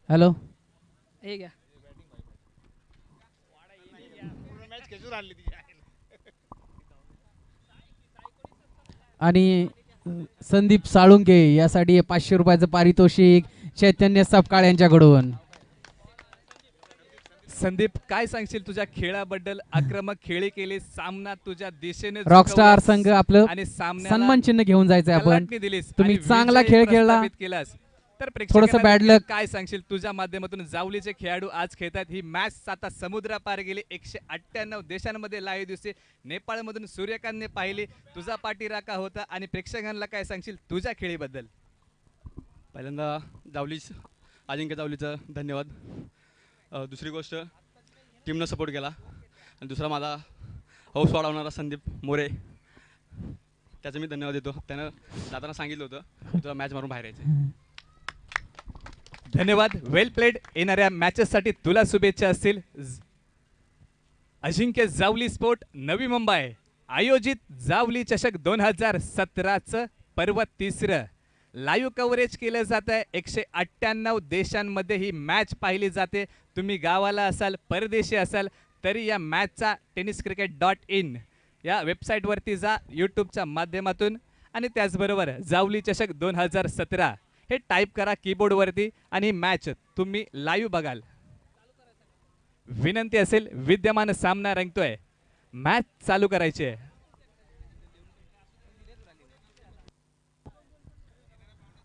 Hello. हे घ्या. आणि संदीप साळुंके यासाठी 500 रुपयाचं पारितोषिक चैतन्य सपकाळ यांच्याकडून. संदीप, काय सांगशील तुझ्या खेळाबद्दल? आक्रमक खेळी केली, सामना तुझ्या दिशेने रॉकस्टार झुकवलास संघ आपलं आणि सामन्याला सन्मान चिन्ह घेऊन जायचंय आपण. कलाटणी दिलीस तुम्ही आणि चांगला विजयी खेळ खेळला. प्रस्थापित केलास. तर थोडंसं प्रेक्षकांना बॅड देखील लक. काय सांगशील तुझ्या माध्यमातून? जावलीचे खेळाडू आज खेळतात. ही मॅच आता समुद्रापार गेली. 198 देशांमध्ये लाईव्ह दिसते. नेपाळमधून सूर्यकांतने पाहिली. तुझा पाठीराखा होता आणि प्रेक्षकांना काय सांगशील तुझ्या खेळीबद्दल? पहिल्यांदा जावलीच अजिंक्य जावलीचं धन्यवाद. दुसरी गोष्ट, टीमनं सपोर्ट केला. आणि दुसरा माझा हौस वाढवणारा संदीप मोरे, त्याचं मी धन्यवाद देतो. त्यानं जाताना सांगितलं होतं तुला मॅच मारून बाहेर यायचं. धन्यवाद, वेल प्लेड. येणाऱ्या मॅचेससाठी तुला शुभेच्छा असतील. अजिंक्य जावली स्पोर्ट नवी मुंबई आयोजित जावली चषक 2017चं पर्व तिसरं लाईव्ह कव्हरेज केलं जात आहे. 198 देशांमध्ये ही मॅच पाहिली जाते. तुम्ही गावाला असाल, परदेशी असाल तरी या मॅचचा tenniscricket.in या वेबसाईटवरती जा, यूट्यूबच्या माध्यमातून. आणि त्याचबरोबर जावली चषक 2017 हे टाईप करा कीबोर्डवरती आणि मॅच तुम्ही लाईव्ह बघाल. विनंती असेल, विद्यमान सामना रंगतोय, मॅच चालू करायची आहे.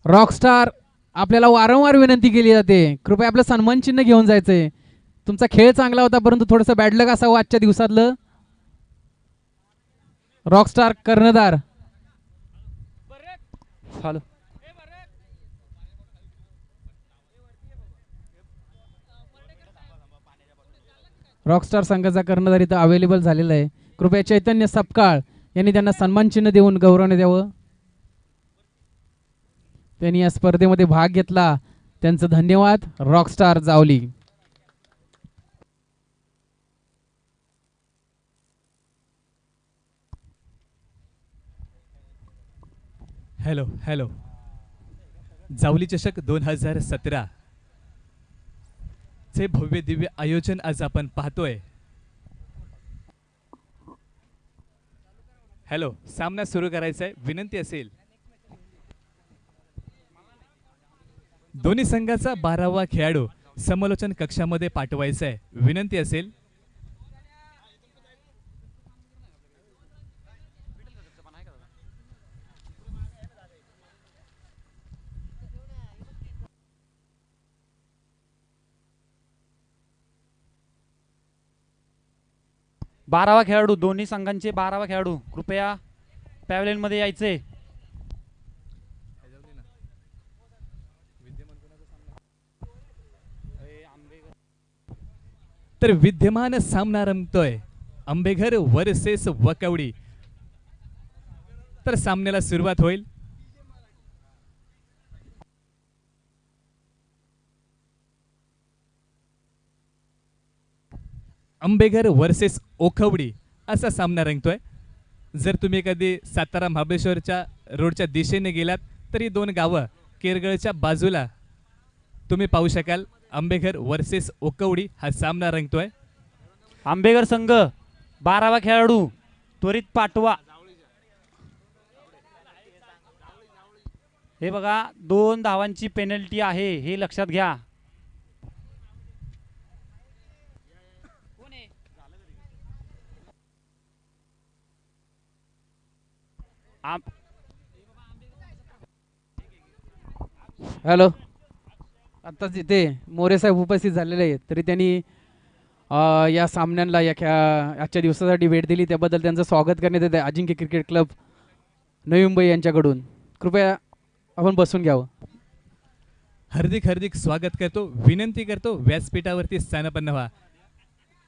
रॉकस्टार आपल्याला वारंवार विनंती केली जाते, कृपया आपलं सन्मान चिन्ह घेऊन जायचंय. तुमचा खेळ चांगला होता परंतु थोडंसं बॅडलक असावं आजच्या दिवसातलं. रॉकस्टार कर्णधार. हॅलो. रॉकस्टार संघाचा कर्णधार इथं अवेलेबल झालेला आहे. कृपया चैतन्य सपकाळ यांनी त्यांना सन्मान चिन्ह देऊन गौरवण्यात यावं. त्यांनी या स्पर्धेमध्ये भाग घेतला, त्यांचं धन्यवाद. Rockstar Jawali. Hello hello. Jawali चषक 2017 चे भव्य दिव्य आयोजन आज आपण पाहतोय. हॅलो, सामना सुरू करायचा आहे. विनंती असेल, दोन्ही संघाचा 12वा खेळाडू समालोचन कक्षामध्ये पाठवायचा आहे. विनंती असेल. बारावा खेळाडू, दोन्ही संघांचे 12वा खेळाडू कृपया पॅव्हलियनमध्ये यायचे. तर विद्यमान सामना रंगतोय, आंबेघर वर्सेस वकवडी. तर सामन्याला सुरुवात होईल. आंबेघर वर्सेस ओखवडी असा सामना रंगतोय. जर तुम्ही कधी सातारा महाबळेश्वरच्या रोडच्या दिशेने गेलात तरी दोन गावं केरगळच्या बाजूला तुम्ही पाहू शकाल. आंबेघर वर्सेस ओकवडी हा सामना रंगतोय. आंबेघर संघ 12वा खेळाडू त्वरित पाठवा. हे बघा, 2 धावांची पेनल्टी आहे, हे लक्षात घ्या. हॅलो. आत्ताच इथे मोरे साहेब उपस्थित झालेले आहेत, तरी त्यांनी या सामन्यांना आजच्या दिवसासाठी भेट दिली, त्याबद्दल त्यांचं स्वागत करण्यात येत आहे अजिंक्य क्रिकेट क्लब नवी मुंबई यांच्याकडून. कृपया आपण बसून घ्यावं. हार्दिक हार्दिक स्वागत करतो. विनंती करतो, व्यासपीठावरती स्थानापन्न व्हा.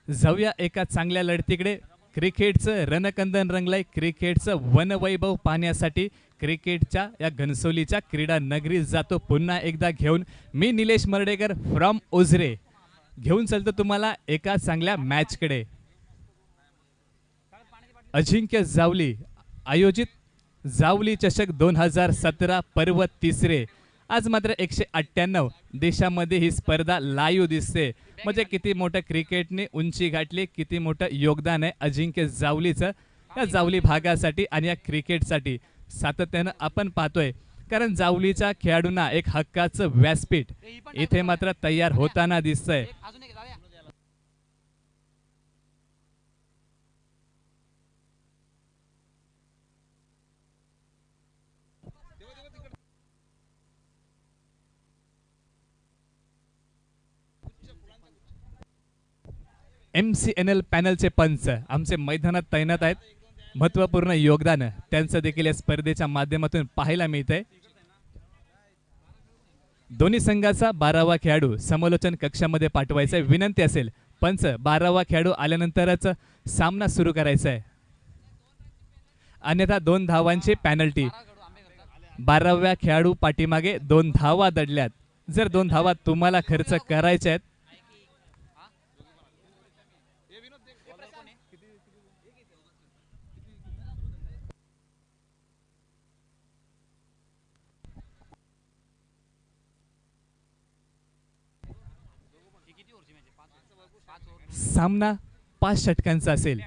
जाऊया एका चांगल्या लढतीकडे. क्रिकेटचं रणकंदन रंगलंय. क्रिकेटचं वनवैभव पाहण्यासाठी क्रिकेटच्या या घनसोलीच्या क्रीडा नगरीत जातो पुन्हा एकदा घेऊन. मी निलेश मर्डेकर फ्रॉम ओझरे घेऊन चालतो तुम्हाला एका चांगल्या मॅचकडे. अजिंक्य जावली आयोजित जावली चषक 2017 पर्व तिसरे आज मात्र 198 देशामध्ये ही स्पर्धा लाईव्ह दिसते. म्हणजे किती मोठं क्रिकेटने उंची गाठली, किती मोठं योगदान आहे अजिंक्य जावलीचं या जावली भागासाठी आणि या क्रिकेटसाठी. सातत्यानं आपण पाहतोय, कारण जावलीच्या खेळाडूंना एक हक्काचं व्यासपीठ इथे मात्र तयार होताना दिसतंय. MCNL पॅनलचे पंच आमचे मैदानात तैनात आहेत. महत्त्वपूर्ण योगदान त्यांचं देखील या स्पर्धेच्या माध्यमातून पाहायला मिळतंय. दोन्ही संघाचा 12वा खेळाडू समालोचन कक्षामध्ये पाठवायचा आहे. विनंती असेल पंच 12वा खेळाडू आल्यानंतरच सामना सुरू करायचा आहे, अन्यथा 2 धावांची पॅनल्टी. 12व्या खेळाडू पाठीमागे 2 धावा दडल्यात. जर 2 धावा तुम्हाला खर्च करायच्या आहेत सामना 5 षटकांचा असेल.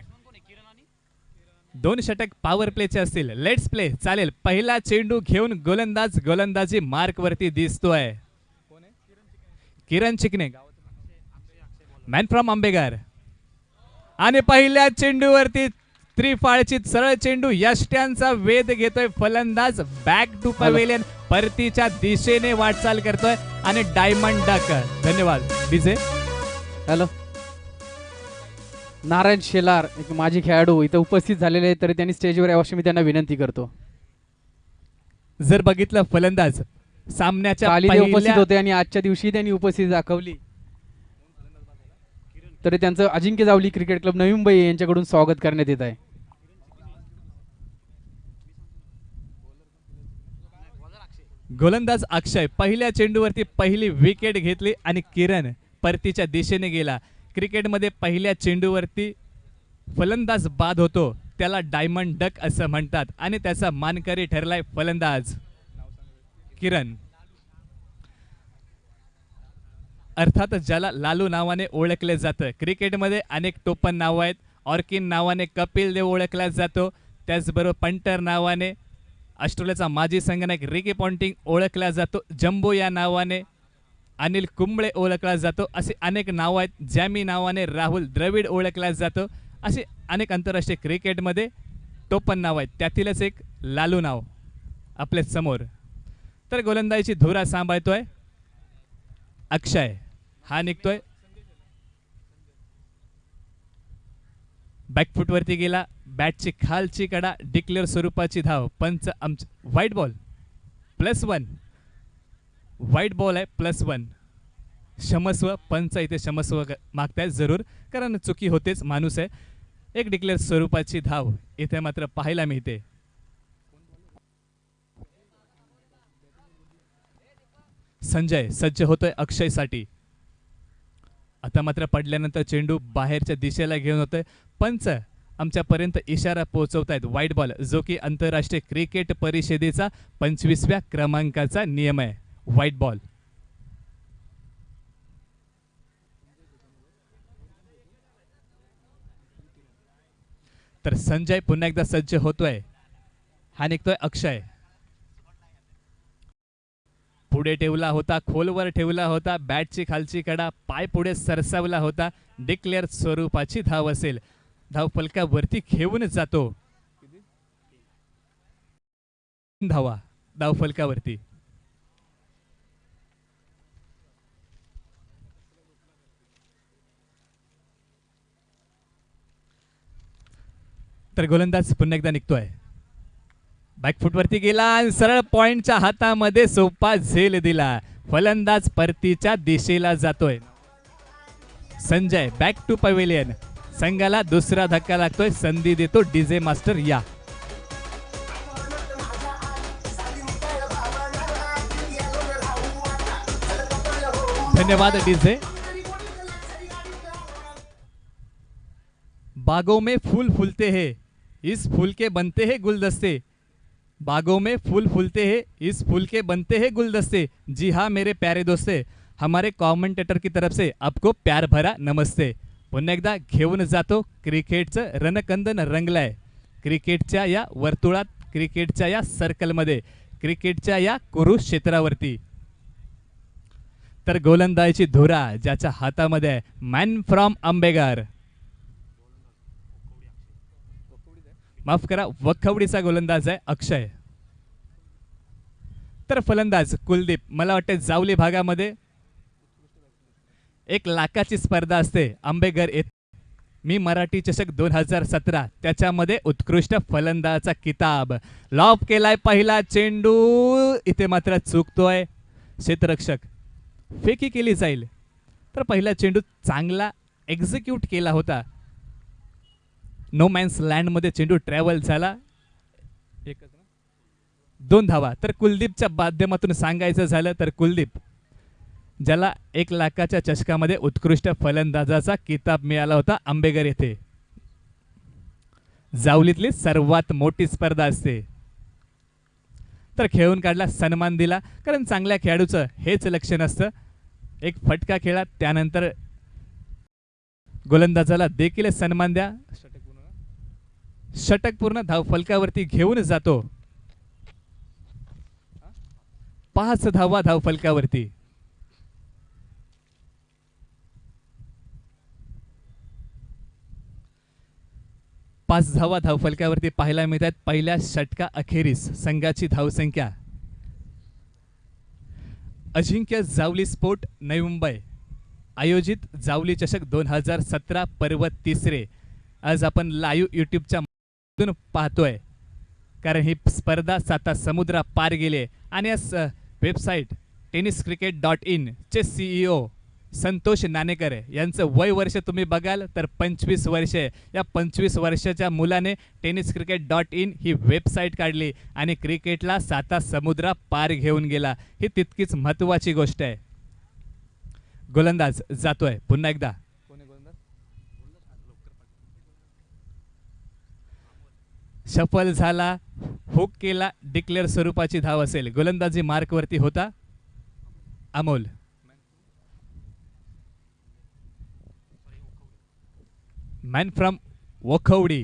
2 षटक पॉवर प्लेचे असतील. लेट्स प्ले चालेल. पहिला चेंडू घेऊन गोलंदाजी मार्क वरती दिसतोय. किरण चिकणे मॅन फ्रॉम आंबेगार आणि पहिल्या चेंडूवरती त्रिफाळची सरळ चेंडू यष्ट्यांचा वेध घेतोय फलंदाज. बॅक टू पवेलियन परतीच्या दिशेने वाटचाल करतोय आणि डायमंड डक. धन्यवाद विजय. हॅलो, नारायण शेलार एक माजी खेळाडू इथं उपस्थित झालेले आहेत, तरी त्यांनी स्टेजवर यावं अशी मी त्यांना विनंती करतो. जर बघितलं फलंदाज सामन्याच्या काली ते उपस्थित पहिल्या होते आणि आजच्या दिवशी त्यांनी उपस्थिती दाखवली, तरी त्यांचं अजिंक्य जावली क्रिकेट क्लब नवी मुंबई यांच्याकडून स्वागत करण्यात येत आहे. गोलंदाज अक्षय पहिल्या चेंडूवरती पहिली विकेट घेतली आणि किरण परतीच्या दिशेने गेला. क्रिकेटमध्ये पहिल्या चेंडूवरती फलंदाज बाद होतो त्याला डायमंड डक असं म्हणतात आणि त्याचा मानकरी ठरलाय फलंदाज किरण. अर्थात ज्याला लालू नावाने ओळखले जातं. क्रिकेटमध्ये अनेक टोपण नावं आहेत. ऑर्किन नावाने कपिल देव ओळखला जातो. त्याचबरोबर पंटर नावाने ऑस्ट्रेलियाचा माजी संघनायक रिकी पॉन्टिंग ओळखला जातो. जम्बो या नावाने अनिल कुंबळे ओळखला जातो. असे अनेक नावं आहेत. जॅमी नावाने राहुल द्रविड ओळखला जातो. असे अनेक आंतरराष्ट्रीय क्रिकेटमध्ये टोपण नाव आहेत. त्यातीलच एक लालू नाव आपल्या समोर. तर गोलंदाजीची धुरा सांभाळतोय अक्षय. हा निघतोय बॅकफुटवरती गेला. बॅटची खालची कडा डिक्लेअर स्वरूपाची धाव. पंच व्हाईट बॉल +1. व्हाईट बॉल आहे +1. क्षमस्व पंच इथे क्षमस्व मागताय जरूर, कारण चुकी होतेच, माणूस आहे. एक डिक्लेअर स्वरूपाची धाव इथे मात्र पाहायला मिळते. संजय सज्ज होतोय अक्षयसाठी. आता मात्र पडल्यानंतर चेंडू बाहेरच्या दिशेला घेऊन होतोय. पंच आमच्यापर्यंत इशारा पोहोचवतायत व्हाईट बॉल, जो की आंतरराष्ट्रीय क्रिकेट परिषदेचा 25व्या क्रमांकाचा नियम आहे. White ball. तर संजय पुन्हा एकदा सज्ज होतोय. हा निघतोय अक्षय. पुढे ठेवला होता, खोलवर ठेवला होता. बॅटची खालची कडा पाय पुढे सरसावला होता. डिक्लेअर स्वरूपाची धाव असेल. धाव फलकावरती घेऊन जातो. धावा धाव फलकावरती. तर गोलंदाज पुन्हा एकदा निघतोय. बॅकफुटवरती गेला आणि सरळ पॉइंटच्या हातामध्ये सोपा झेल दिला. फलंदाज परतीच्या दिशेला जातोय. Sanjay back to pavilion. संघाला दुसरा धक्का लागतोय. संधी देतो डीजे मास्टर. या धन्यवाद डीजे. बागों में फूल फूलते हैं, इस फूल के बनते हैं गुलदस्ते. बागों में फूल फूलते हैं, इस फूल के बनते हैं गुलदस्ते. जी हाँ मेरे प्यारे दोस्ते, हमारे कॉमेंटेटर की तरफ से आपको प्यार भरा नमस्ते. पुन्हा एकदा घेऊन जातो क्रिकेटचं रणकंदन रंगलाय. क्रिकेटच्या या वर्तुळात, क्रिकेटच्या या सर्कलमध्ये, क्रिकेटच्या या कुरुक्षेत्रावरती. तर गोलंदाजीची धुरा ज्याच्या हातामध्ये आहे, मॅन फ्रॉम आंबेगार, माफ करा, वखवडीचा गोलंदाज आहे अक्षय. तर फलंदाज कुलदीप. मला वाटतं जावली भागामध्ये 1,00,000ची स्पर्धा असते आंबेघर येथे. मी मराठी चषक 2017 त्याच्यामध्ये उत्कृष्ट फलंदाजाचा किताब. लॉब केलाय पहिला चेंडू, इथे मात्र चुकतोय क्षेत्ररक्षक. फेकी केली जाईल. तर पहिला चेंडू चांगला एक्झिक्यूट केला होता. नो मॅन्स लँडमध्ये चेंडू ट्रॅव्हल झाला. 2 धावा. तर कुलदीपच्या माध्यमातून सांगायचं झालं तर कुलदीप, ज्याला 1,00,000च्या चषकामध्ये उत्कृष्ट फलंदाजाचा किताब मिळाला होता आंबेघर येथे. जावलीतली सर्वात मोठी स्पर्धा असते. तर खेळून काढला, सन्मान दिला, कारण चांगल्या खेळाडूचं हेच लक्षण असतं. एक फटका खेळा, त्यानंतर गोलंदाजाला देखील सन्मान द्या. षटकपूर्ण धावफलकावरती घेऊन जातो. 5 धावा धावफलकावरती. पाच धावा धावफलकावरती पाहायला मिळतात. पहिल्या षटका अखेरीस संघाची धावसंख्या. अजिंक्य जावली स्पोर्ट नवी मुंबई आयोजित जावली चषक 2017 पर्व 3. आज आपण लाईव्ह यूट्यूबच्या माध्यमातून पाहतोय, कारण ही स्पर्धा 7 समुद्र पार गेले. आणि या वेबसाईट tenniscricket.in चे CEO संतोष नाणेकर यांचं वय वर्ष तुम्ही बघाल तर 25 वर्षे. या 25 वर्षाच्या मुलाने tenniscricket.in ही वेबसाईट काढली आणि क्रिकेटला 7 समुद्र पार घेऊन गेला. ही तितकीच महत्त्वाची गोष्ट आहे. गोलंदाज जातोय पुन्हा एकदा. सफल झाला, हुक केला, डिक्लेअर स्वरूपाची धाव असेल. गोलंदाजी मार्कवरती होता अमोल. Man from Wakhwadi.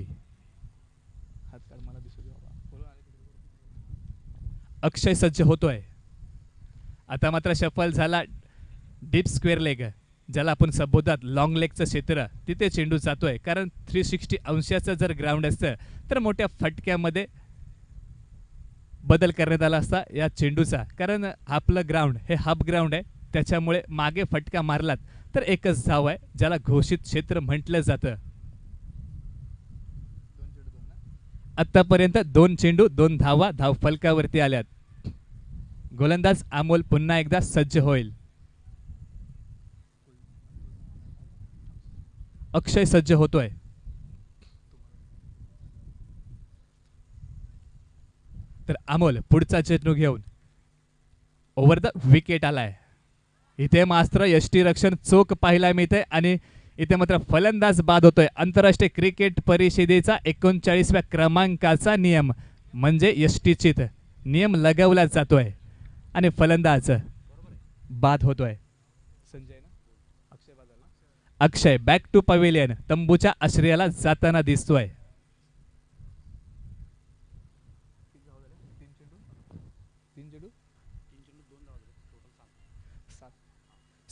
अक्षय सज्ज होतोय. आता मात्र सफल झाला डीप स्क्वेअर लेग, ज्याला आपण संबोधतात लॉंग लेगचं क्षेत्र. तिथे चेंडू जातोय, कारण 360 अंशाचं जर ग्राउंड असतं तर मोठ्या फटक्यामध्ये बदल करण्यात आला असता या चेंडूचा. कारण आपलं ग्राउंड हे हाफ ग्राउंड आहे, त्याच्यामुळे मागे फटका मारलात तर एकच धाव आहे, ज्याला घोषित क्षेत्र म्हटलं जातं. आतापर्यंत 2 चेंडू 2 धावा धावफलकावरती आल्यात. गोलंदाज अमोल पुन्हा एकदा सज्ज होईल. अक्षय सज्ज होतोय. तर अमोल पुढचा चेंडू घेऊन ओव्हर द विकेट आलाय. इथे मात्र यष्टीरक्षण चोख पाहायला मिळते आणि इथे मात्र फलंदाज बाद होतोय. आंतरराष्ट्रीय क्रिकेट परिषदेचा 39व्या क्रमांकाचा नियम म्हणजे यष्टीचित नियम लगावला जातोय आणि फलंदाज बाद होतोय. अक्षय बॅक टू पवेलियन तंबूच्या आश्रयाला जाताना दिसतोय.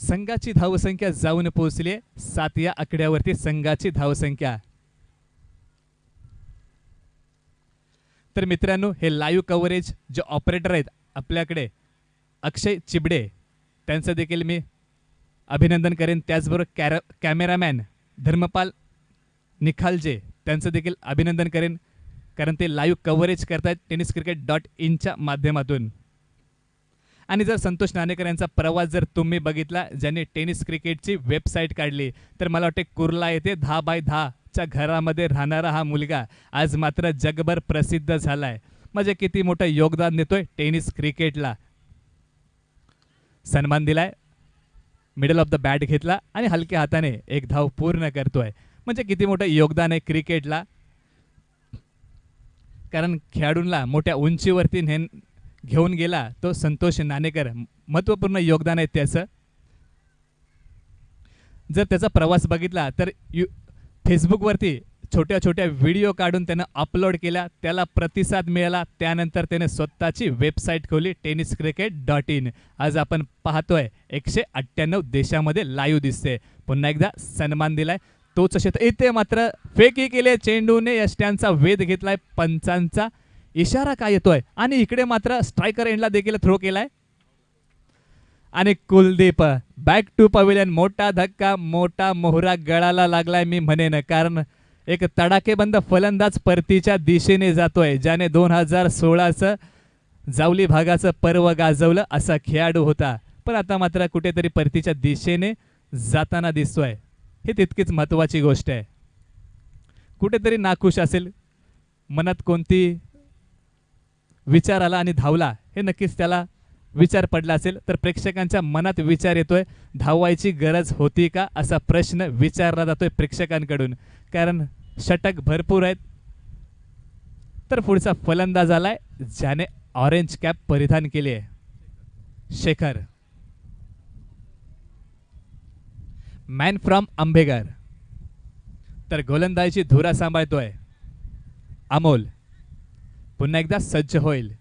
संघाची धावसंख्या जाऊन पोहोचली 7 या आकड्यावरती. संघाची धावसंख्या. तर मित्रांनो, हे लाईव्ह कव्हरेज जे ऑपरेटर आहेत आपल्याकडे अक्षय चिबडे, त्यांचं देखील मी अभिनंदन करेन. त्याचबरोबर कॅमेरामॅन धर्मपाल निखालजे, त्यांचं देखील अभिनंदन करेन, कारण ते लाईव्ह कव्हरेज करतायत tenniscricket.in माध्यमातून. आणि जर संतोष नाणेकर यांचा प्रवास जर तुम्ही बघितला, ज्यांनी टेनिस क्रिकेटची वेबसाईट काढली, तर मला वाटते कुर्ला येथे 10x10च्या घरामध्ये राहणारा हा मुलगा आज मात्र जगभर प्रसिद्ध झालाय. म्हणजे किती मोठं योगदान देतोय टेनिस क्रिकेटला. सन्मान दिलाय, मिडल ऑफ द बॅट घेतला आणि हलक्या हाताने 1 धाव पूर्ण करतोय. म्हणजे किती मोठं योगदान आहे क्रिकेटला. कारण खेळाडूंना मोठ्या उंचीवरती घेऊन गेला तो संतोष नाणेकर. महत्त्वपूर्ण योगदान आहे त्याचं. जर त्याचा प्रवास बघितला तर फेसबुकवरती छोट्या छोट्या व्हिडिओ काढून त्यानं अपलोड केला, त्याला प्रतिसाद मिळाला. त्यानंतर त्याने स्वतःची वेबसाईट खोली tenniscricket.in. आज आपण पाहतोय 198 देशामध्ये लाईव्ह दिसते. पुन्हा एकदा सन्मान दिलाय तोच क्षेत्र. इथे मात्र फेकी केले चेंडूने, यष्ट्यांचा वेध घेतलाय, पंचांचा इशारा काय येतोय आणि इकडे मात्र स्ट्रायकर एंडला देखील थ्रो केलाय. आणि कुलदीप बॅक टू पवेलियन. मोठा धक्का, मोठा मोहरा गळाला लागलाय मी म्हणेन, कारण एक तडाखेबंद फलंदाज परतीच्या दिशेने जातोय, ज्याने 2016चं जावली भागाचं पर्व गाजवलं असा खेळाडू होता, पण आता मात्र कुठेतरी परतीच्या दिशेने जाताना दिसतोय. ही तितकीच महत्त्वाची गोष्ट आहे. कुठेतरी नाखुश असेल, मनात कोणती विचार आला आणि धावला, हे नक्कीच त्याला विचार पडला असेल. तर प्रेक्षकांच्या मनात विचार येतोय, धावायची गरज होती का असा प्रश्न विचारला जातोय प्रेक्षकांकडून, कारण षटक भरपूर आहेत. तर पुढचा फलंदाज आलाय ज्याने ऑरेंज कॅप परिधान केली आहे, शेखर. Man from Ambeghar. तर गोलंदाजीची धुरा सांभाळतोय अमोल. पुन्हा एकदा सज्ज होईल.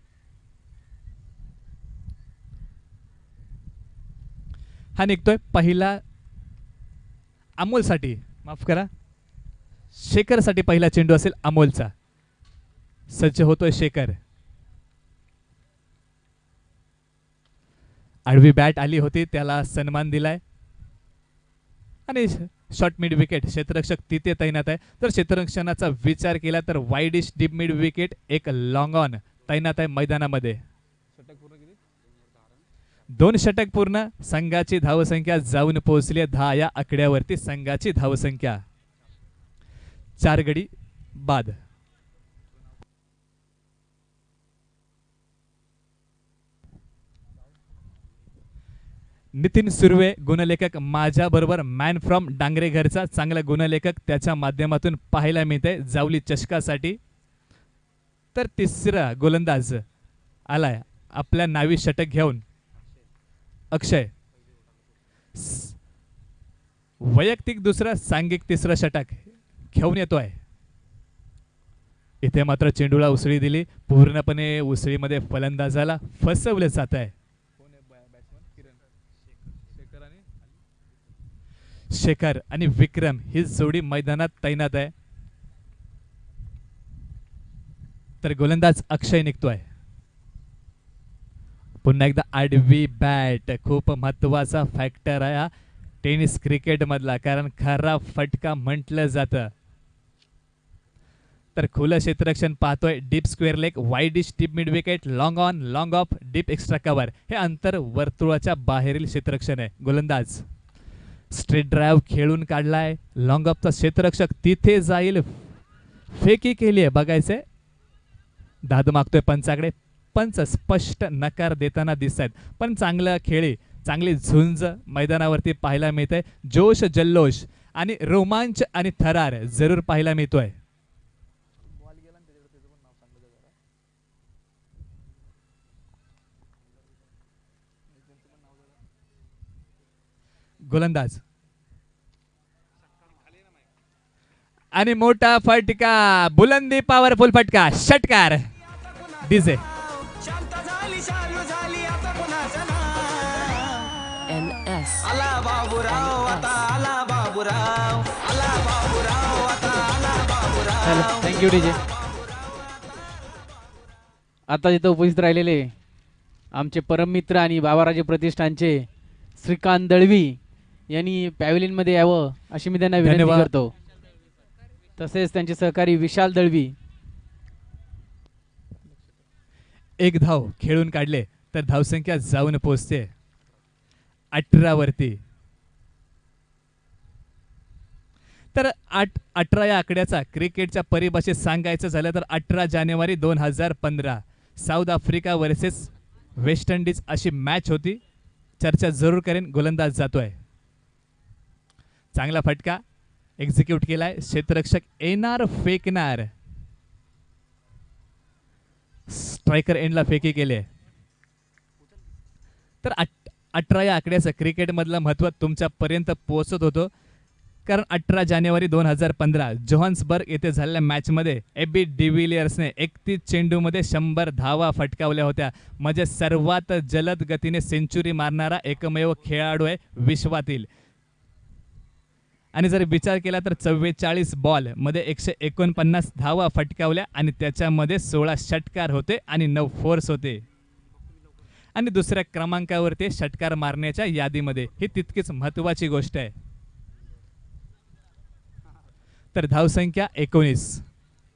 हा निघतोय पहिला अमोलसाठी, माफ करा, शेखरसाठी पहिला चेंडू असेल अमोलचा. सज्ज होतोय शेखर. आडवी बॅट आली होती, त्याला सन्मान दिलाय. आणि शॉर्ट मिड विकेट, क्षेत्ररक्षक तिथे तैनात आहे. तर क्षेत्ररक्षणाचा विचार केला तर वाईडिश डीप मिड विकेट, एक लॉंग ऑन तैनात आहे मैदानामध्ये. 2 षटक पूर्ण. संघाची धावसंख्या जाऊन पोहोचली 10 या आकड्यावरती. संघाची धावसंख्या 4 गडी बाद. नितीन सुर्वे गुणलेखक माझ्या बरोबर, मॅन फ्रॉम डांगरेघरचा चांगला गुणलेखक त्याच्या माध्यमातून पाहायला मिळते जावली चषकासाठी. तर तिसरा गोलंदाज आलाय आपल्या नावी षटक घेऊन, अक्षय. वैयक्तिक दुसरं, सांघिक तिसरं षटक घेऊन येतोय. इथे मात्र चेंडूला उसळी दिली, पूर्णपणे उसळीमध्ये फलंदाजाला फसवलं जात आहे. शेखर आणि विक्रम ही जोडी मैदानात तैनात आहे. तर गोलंदाज अक्षय निघतोय. पुन्हा एकदा आडवी बॅट, खूप महत्वाचा फॅक्टर आहे टेनिस क्रिकेट मधला, कारण खरा फटका म्हटलं जातं. तर खुलं क्षेत्ररक्षण पाहतोय, deep square leg, widish deep mid wicket, long on, long of, deep extra cover. हे अंतर वर्तुळाच्या बाहेरील क्षेत्ररक्षण आहे. गोलंदाज स्ट्रेट ड्राईव्ह खेळून काढलाय, लॉंग ऑफचा क्षेत्ररक्षक तिथे जाईल, फेकी केली आहे, बघायचंय. दाद मागतोय पंचाकडे, पंच स्पष्ट नकार देताना दिसत आहेत. पण चांगलं खेळी, चांगली झुंज मैदानावरती पाहायला मिळते. जोश, जल्लोष आणि रोमांच आणि थरार जरूर पाहायला मिळतोय. गोलंदाज आणि मोठा फटका, बुलंदी पॉवरफुल फटका, षटकार. DJ thank you DJ. आता तिथं उपस्थित राहिलेले आमचे परममित्र आणि बाबाराजे प्रतिष्ठानचे श्रीकांत दळवी यांनी पॅव्हलियनमध्ये यावं अशी मी त्यांना विनंती धन्यवाद. करतो. तसेच त्यांचे सहकारी विशाल दळवी. एक धाव खेळून काढले तर धावसंख्या जाऊन पोहोचते 18 वरती. तर 18 या आकड्याचा क्रिकेटच्या परिभाषेत सांगायचं झालं तर 18 जानेवारी 2015 south Africa versus West Indies अशी मॅच होती. चर्चा जरूर करेन. गोलंदाज जातोय, चांगला फटका एक्झिक्यूट केलाय, क्षेत्ररक्षक येणार, फेकणार. स्ट्रायकर एंडला फेकी केले. तर 18 या आकड्याचं क्रिकेटमधलं महत्त्व तुमच्यापर्यंत पोहोचत होतो, कारण 18 जानेवारी 2015 जोहान्सबर्ग येथे झालेल्या मॅचमध्ये एबी डिव्हिलियर्सने 31 चेंडूमध्ये 100 धावा फटकावल्या होत्या. म्हणजे सर्वात जलद गतीने सेंचुरी मारणारा एकमेव खेळाडू आहे विश्वातील. आणि जर विचार केला तर 44 बॉलमध्ये 149 धावा फटकावल्या आणि त्याच्यामध्ये 16 षटकार होते आणि 9 फोर्स होते. आणि दुसऱ्या क्रमांकावरती षटकार मारण्याच्या यादीमध्ये. ही तितकीच महत्त्वाची गोष्ट आहे. तर धावसंख्या 19.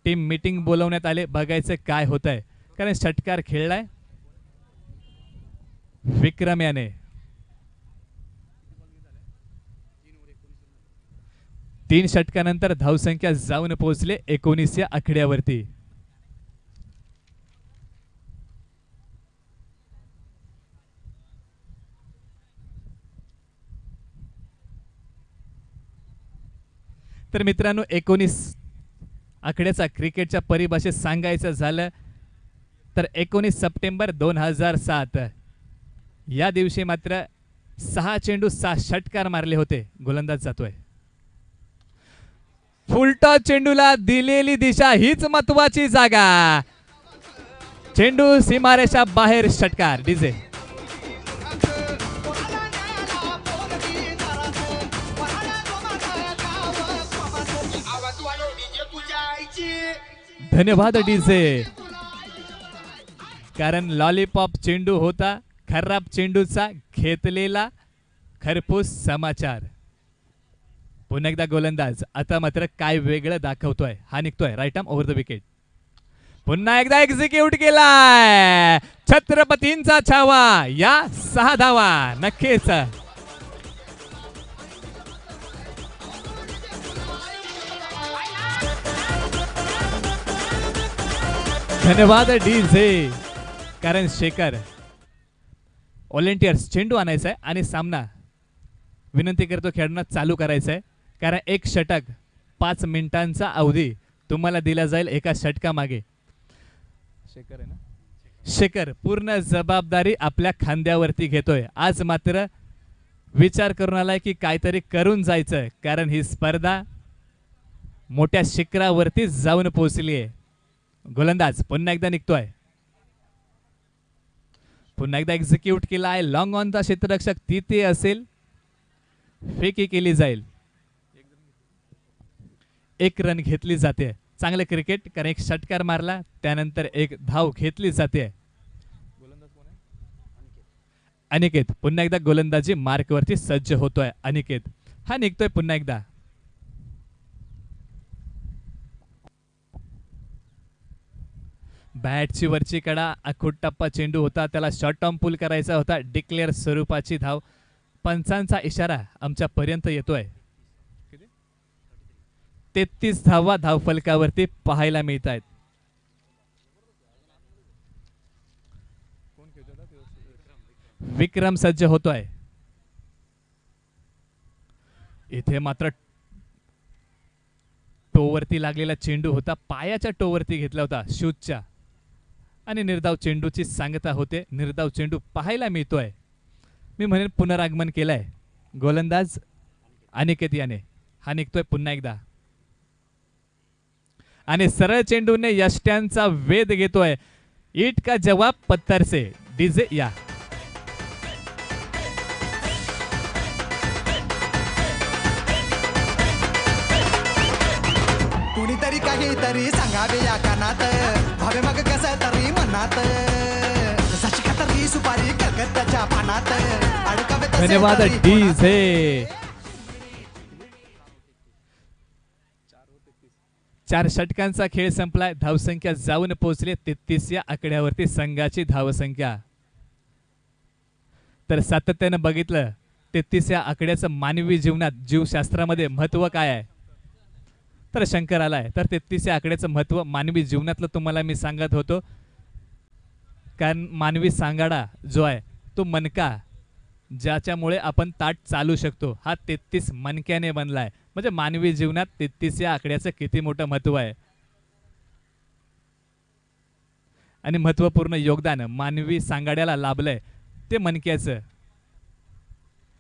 टीम मीटिंग बोलवण्यात आले, बघायचं काय होत आहे, कारण षटकार खेळलाय विक्रम याने. 3 षटकानंतर धावसंख्या जाऊन पोहोचले 19 या आकड्यावरती. तर मित्रांनो 19 आकड्याचा क्रिकेटच्या परिभाषेत सांगायचं झालं तर 19 सप्टेंबर 2007 या दिवशी मात्र 6 चेंडू 6 षटकार मारले होते. गोलंदाज जातोय. फुलटॉस चेंडूला दिलेली दिशा हीच महत्वाची जागा. चेंडू सीमारेषा बाहेर षटकार. डीजे धन्यवाद डीजे, कारण लॉलीपॉप चेंडू होता खराब चेंडूचा घेतलेला खरपूस समाचार. पुन्हा एकदा गोलंदाज आता मात्र काय वेगळं दाखवतोय. हा निघतोय right arm over the wicket. पुन्हा एकदा एक्झिक्यूट केलाय. छत्रपतींचा छावा या 6 धावा. नक्कीच धन्यवाद डीजे, कारण शेखर व्हॉलेंटियर्स चेंडू आणायचा आहे आणि सामना विनंती करतो खेळाडूंना चालू करायचा आहे, कारण एक षटक 5 मिनिटांचा अवधी तुम्हाला दिला जाईल एका षटकामागे. शेखर आहे ना, शेखर पूर्ण जबाबदारी आपल्या खांद्यावरती घेतोय. आज मात्र विचार करून आलाय की काहीतरी करून जायचं, कारण ही स्पर्धा मोठ्या शिखरावरती जाऊन पोहोचली आहे. गोलंदाज पुन्हा एकदा निघतोय. पुन्हा एकदा एक्झिक्यूट केला आहे. लॉंग ऑन चा क्षेत्ररक्षक तिथे असेल, फेकी केली जाईल. 1 रन घेतली जाते. चांगले क्रिकेट, कारण एक षटकार मारला त्यानंतर 1 धाव घेतली जाते. अनिकेत पुन्हा एकदा गोलंदाजी मार्कवरती सज्ज होतोय. अनिकेत हा निघतोय पुन्हा एकदा. बॅटची वरची कडा, आखूट टप्पा चेंडू होता, त्याला शॉर्ट टर्म पुल करायचा होता. डिक्लेअर स्वरूपाची धाव. पंचांचा इशारा आमच्यापर्यंत येतोय. 33 धावा धावफलकावरती पाहायला मिळत आहेत. विक्रम सज्ज होतोय. इथे मात्र टोवरती लागलेला चेंडू होता, पायाच्या टोवरती घेतला होता शूजच्या, आणि निर्धाव चेंडूची सांगता होते. निर्धाव चेंडू पाहायला मिळतोय. मी म्हणेन पुनरागमन केलंय गोलंदाज अनिकेत याने. हा निघतोय पुन्हा एकदा आणि सरळ चेंडूने यष्ट्यांचा वेध घेतोय. ईट का जवाब पत्थर से. डीजे या. कुणीतरी काहीतरी सांगावे या कानात, भावे मग कसं तरी मनात, जशी तरी सुपारी कलकत्त्याच्या पानात अडकावे तसे धन्यवाद तरी कोणात. डीजे. 4 षटकांचा खेळ संपलाय. धावसंख्या जाऊन पोहोचली 33 या आकड्यावरती संघाची धावसंख्या. तर सातत्यानं बघितलं 33 या आकड्याचं मानवी जीवनात, जीवशास्त्रामध्ये महत्व काय आहे, तर शंकर आलाय. तर 33 या आकड्याचं महत्व मानवी जीवनातलं तुम्हाला मी सांगत होतो, कारण मानवी सांगाडा जो आहे तो मनका, ज्याच्यामुळे आपण ताट चालू शकतो, हा 33 मणक्याने बनलाय. म्हणजे मानवी जीवनात 33 या आकड्याचं किती मोठं महत्व आहे. आणि महत्त्वपूर्ण योगदान मानवी सांगाड्याला लाभलंय ते मणक्याचं,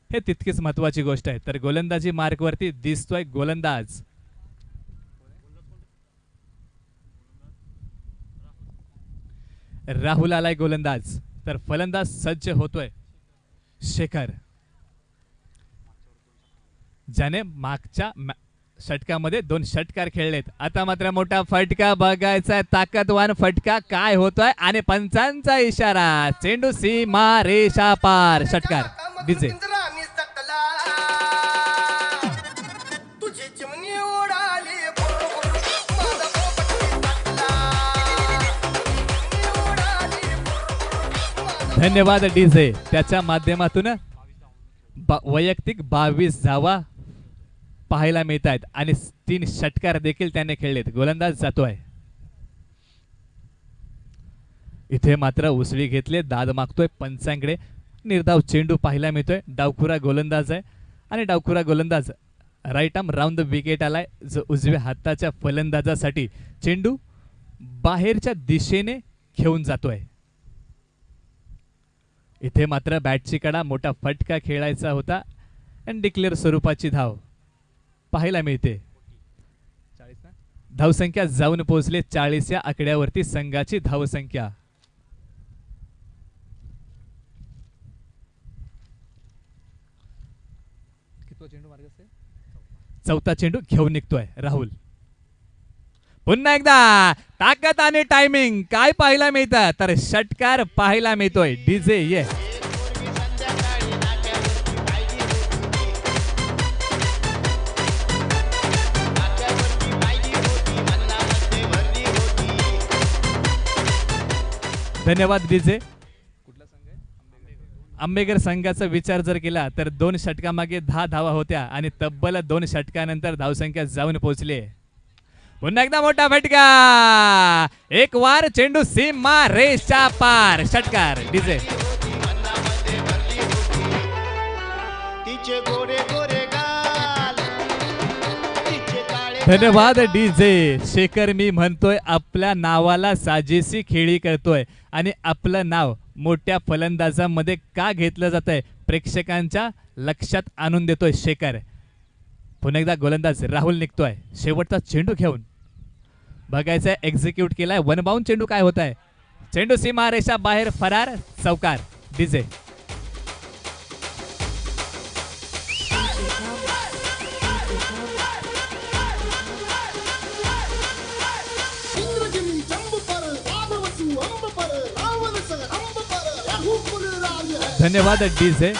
हे तितकीच महत्त्वाची गोष्ट आहे. तर गोलंदाजी मार्कवरती दिसतोय गोलंदाज राहुल आलाय गोलंदाज. तर फलंदाज सज्ज होतोय शेखर, ज्याने मागच्या षटकामध्ये 2 षटकार खेळलेत. आता मात्र मोठा फटका बघायचा, ताकदवान फटका काय होतोय आणि पंचांचा इशारा, चेंडू सीमा रेषा पार, षटकार डीजे. तुझी चिमणी उडाली धन्यवाद डीजे. त्याच्या माध्यमातून वैयक्तिक 22 धावा पाहायला मिळत आहेत आणि 3 षटकार देखील त्याने खेळलेत. गोलंदाज जातोय. इथे मात्र उसळी घेतले, दाद मागतोय पंचांकडे. निर्धाव चेंडू पाहायला मिळतोय. डावखुरा गोलंदाज आहे आणि डावखुरा गोलंदाज right arm round the wicket आलाय, जो उजव्या हाताच्या फलंदाजासाठी चेंडू बाहेरच्या दिशेने घेऊन जातोय. इथे मात्र बॅटची कडा, मोठा फटका खेळायचा होता आणि डिक्लेअर स्वरूपाची धाव पाहायला मिळते. धावसंख्या जाऊन पोहोचले 40 या आकड्यावरती संघाची धावसंख्या. चौथा चेंडू घेऊन निघतोय राहुल. पुन्हा एकदा ताकद आणि टायमिंग काय पाहायला मिळतं, तर षटकार पाहायला मिळतोय. डीजे ये. धन्यवाद डीजे. आंबेकर संघाचा विचार जर केला तर 2 षटकामागे 10 धावा होत्या आणि तब्बल 2 षटकानंतर धावसंख्या जाऊन पोहोचली. पुन्हा एकदा मोठा फटका, एक वार, चेंडू सीमा रेषा पार, षटकार डीजे. धन्यवाद डीजे. शेखर मी म्हणतोय आपल्या नावाला साजेशी खेळी करतोय आणि आपलं नाव मोठ्या फलंदाजांमध्ये का घेतलं जात आहे प्रेक्षकांच्या लक्षात आणून देतोय शेखर. पुन्हा एकदा गोलंदाज राहुल निघतोय शेवटचा चेंडू घेऊन. बघायचंय एक्झिक्यूट केलाय, वन बाउंड चेंडू काय होत आहे. चेंडू सीमा रेषा बाहेर, फरार, चौकार डीजे. धन्यवाद डीजे.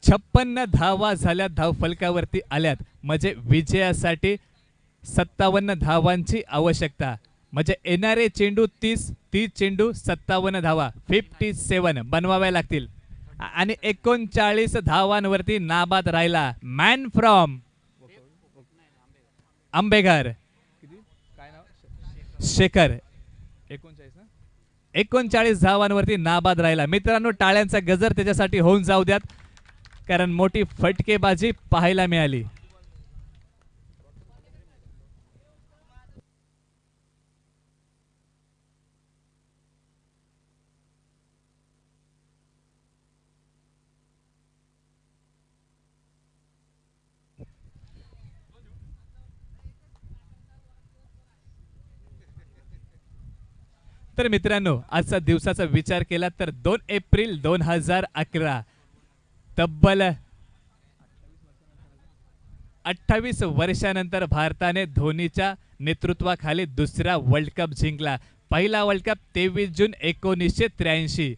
छप्पन्न धावा झाल्या, धावफलकावरती आल्यात, म्हणजे विजयासाठी 57 धावांची आवश्यकता. म्हणजे येणारे चेंडू 30 चेंडू 57 धावा 57 बनवाव्या लागतील आणि 39 धावांवरती नाबाद राहिला मॅन फ्रॉम आंबेघर शेखर. 39 धावांवरती नाबाद राहिला. मित्रांनो, टाळ्यांचा गजर त्याच्यासाठी होऊन जाऊ द्यात, कारण मोठी फटकेबाजी पाहायला मिळाली. तर मित्रांनो, आजचा दिवसाचा विचार केला तर 2 एप्रिल 2011 तब्बल 28 वर्षानंतर भारताने धोनीच्या नेतृत्वाखाली दुसरा वर्ल्ड कप जिंकला. पहिला वर्ल्ड कप 23 जून 1983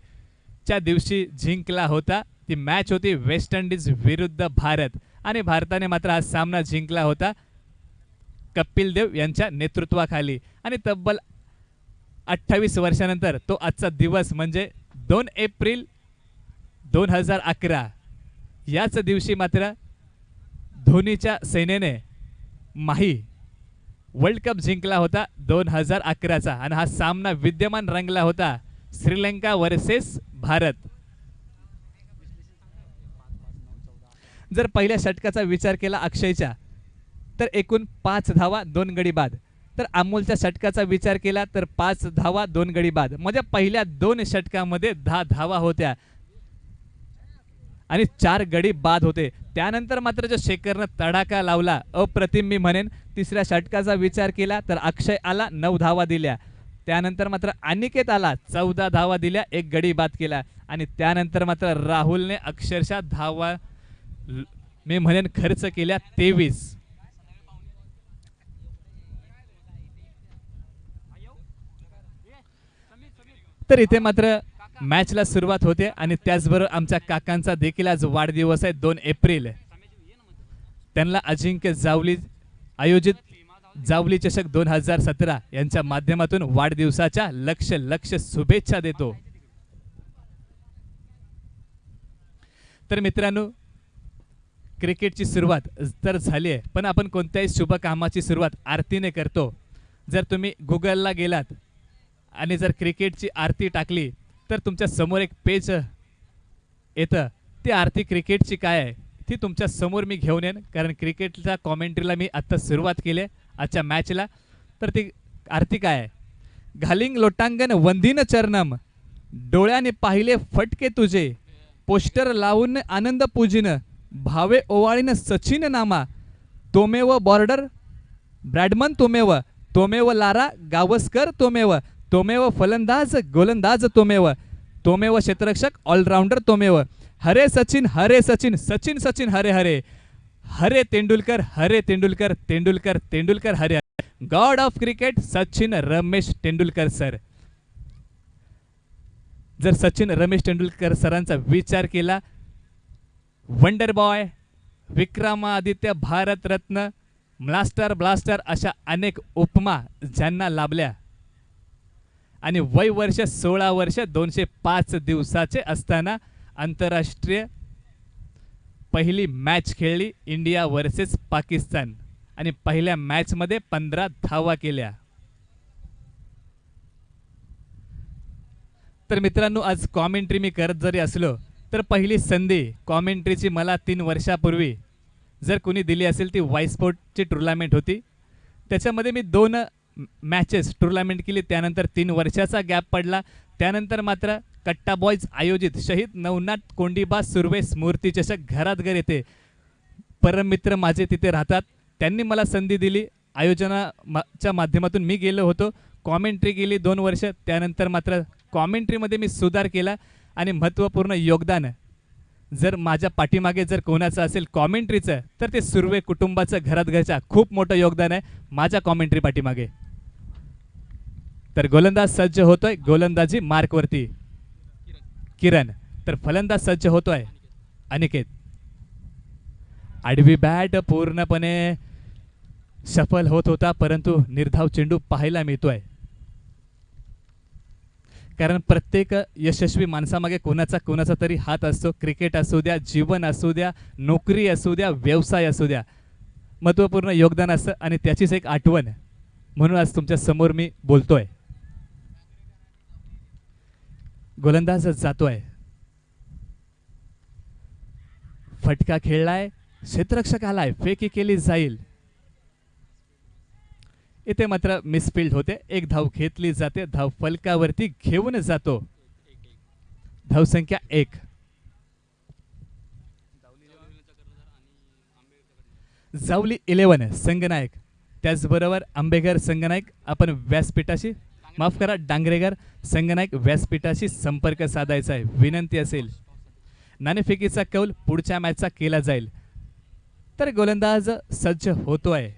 च्या दिवशी जिंकला होता. ती मॅच होती वेस्ट इंडिज विरुद्ध भारत आणि भारताने मात्र हा सामना जिंकला होता कपिल देव यांच्या नेतृत्वाखाली. आणि तब्बल 28 वर्षानंतर तो आजचा दिवस म्हणजे 2 एप्रिल 2011 याच दिवशी मात्र धोनीच्या सेनेने माही वर्ल्ड कप जिंकला होता 2011चा. आणि हा सामना विद्यमान रंगला होता श्रीलंका वर्सेस भारत. जर पहिल्या षटकाचा विचार केला अक्षयच्या, तर एकूण 5 धावा 2 गडी बाद. तर अमोलच्या षटकाचा विचार केला तर 5 धावा 2 गडी बाद, म्हणजे पहिल्या 2 षटकामध्ये 10 धावा होत्या आणि 4 गडी बाद होते. त्यानंतर मात्र जो शेखरनं तडाखा लावला अप्रतिम मी म्हणेन. तिसऱ्या षटकाचा विचार केला तर अक्षय आला 9 धावा दिल्या. त्यानंतर मात्र अनिकेत आला 14 धावा दिल्या, 1 गडी बाद केला आणि त्यानंतर मात्र राहुलने अक्षरशः धावा मी म्हणेन खर्च केल्या 23. तर इथे मात्र मॅचला सुरुवात होते आणि त्याचबरोबर आमच्या काकांचा देखील आज वाढदिवस आहे 2 एप्रिल. त्यांना अजिंक्य जावली आयोजित जावली चषक 2017 यांच्या माध्यमातून वाढदिवसाच्या लक्ष शुभेच्छा देतो. तर मित्रांनो, क्रिकेटची सुरुवात तर झाली आहे, पण आपण कोणत्याही शुभ कामाची सुरुवात आरतीने करतो. जर तुम्ही गुगलला गेलात आणि जर क्रिकेटची आरती टाकली तर तुमच्या समोर एक पेज येतं. ती आरती क्रिकेटची काय आहे ती तुमच्या समोर मी घेऊन येईन, कारण क्रिकेटच्या कॉमेंट्रीला मी आत्ता सुरुवात केली आहे आजच्या मॅचला. तर ती आरती काय आहे? घालिंग लोटांगण वंदीन चरणम, डोळ्याने पाहिले फटके तुझे, पोस्टर लावून आनंद पूजिन, भावे ओवाळीन सचिन नामा, तोमेव बॉर्डर ब्रॅडमन तोमेव, तोमेव लारा गावस्कर तोमेव, तोमेव फलंदाज गोलंदाज तोमेव, तोमेव क्षेत्ररक्षक ऑलराउंडर तोमेव, हरे सचिन सचिन सचिन हरे हरे, हरे Tendulkar Tendulkar Tendulkar Hare Hare, God of cricket Sachin Ramesh Tendulkar sir. जर सचिन रमेश तेंडुलकर सरांचा विचार केला, wonder boy, Vikramaditya Bharat Ratna, blaster अशा अनेक उपमा ज्यांना लाभल्या आणि वय वर्ष 16 वर्ष 205 दिवसाचे असताना आंतरराष्ट्रीय पहिली मॅच खेळली इंडिया वर्सेस पाकिस्तान आणि पहिल्या मॅचमध्ये 15 धावा केल्या. तर मित्रांनो, आज कॉमेंट्री मी करत जरी असलो तर पहिली संधी कॉमेंट्रीची मला 3 वर्षापूर्वी जर कोणी दिली असेल ती वायस्पोर्टची टुर्नामेंट होती. त्याच्यामध्ये मी 2 मॅचेस टुर्नामेंट केली. त्यानंतर 3 वर्षाचा गॅप पडला. त्यानंतर मात्र कट्टा बॉयज आयोजित शहीद नवनाथ कोंडीबा सुर्वे स्मृती चषक घरात घर येते परम मित्र माझे तिथे राहतात. त्यांनी मला संधी दिली. आयोजनाच्या माध्यमातून मी गेलो होतो, कॉमेंट्री केली 2 वर्ष. त्यानंतर मात्र कॉमेंट्रीमध्ये मी सुधार केला आणि महत्त्वपूर्ण योगदान जर माझ्या पाठीमागे जर कोणाचं असेल कॉमेंट्रीचं तर ते सुर्वे कुटुंबाचं घरात घरच्या खूप मोठं योगदान आहे माझ्या कॉमेंट्री पाठीमागे. तर गोलंदाज सज्ज होतोय गोलंदाजी मार्कवरती किरण, तर फलंदाज सज्ज होतोय अनिकेत. आडवी बॅट पूर्णपणे सफल होत होता, परंतु निर्धाव चेंडू पाहायला मिळतोय. कारण प्रत्येक यशस्वी माणसामागे कोणाचा तरी हात असतो. क्रिकेट असू द्या, जीवन असू द्या, नोकरी असू द्या, व्यवसाय असू द्या, महत्त्वपूर्ण योगदान असतं आणि त्याचीच एक आठवण म्हणून आज तुमच्या समोर मी बोलतोय. गोलंदाज जातोय, फटका खेळलाय, क्षेत्ररक्षक आलाय, फेकी केली जाईल. इथे मात्र मिसफिल्ड होते. 1 धाव घेतली जाते, धाव फलकावरती घेऊन जातो. धावसंख्या 1. जावली 11 संगनायक, त्याचबरोबर आंबेघर संगनायक आपण व्यासपीठाशी माफ करा डांगरेकर संगनायक व्यासपीठाशी संपर्क साधायचा आहे. विनंती असेल नाणेफेकीचा कौल पुढच्या मॅचचा केला जाईल. तर गोलंदाज सज्ज होतोय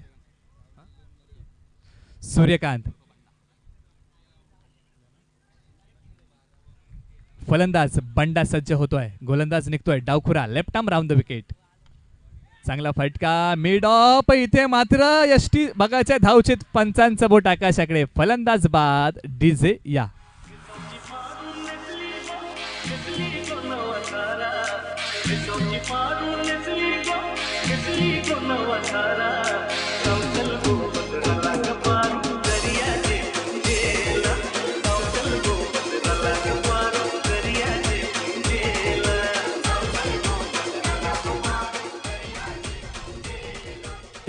सूर्यकांत, फलंदाज बंडा सज्ज होतोय. गोलंदाज निघतोय डावखुरा left arm round the wicket. चांगला फटका मिड ऑफ. इथे मात्र यष्टी बघायचे धावचित पंचांचं बोट आकाशाकडे. फलंदाज बाद डीजे या.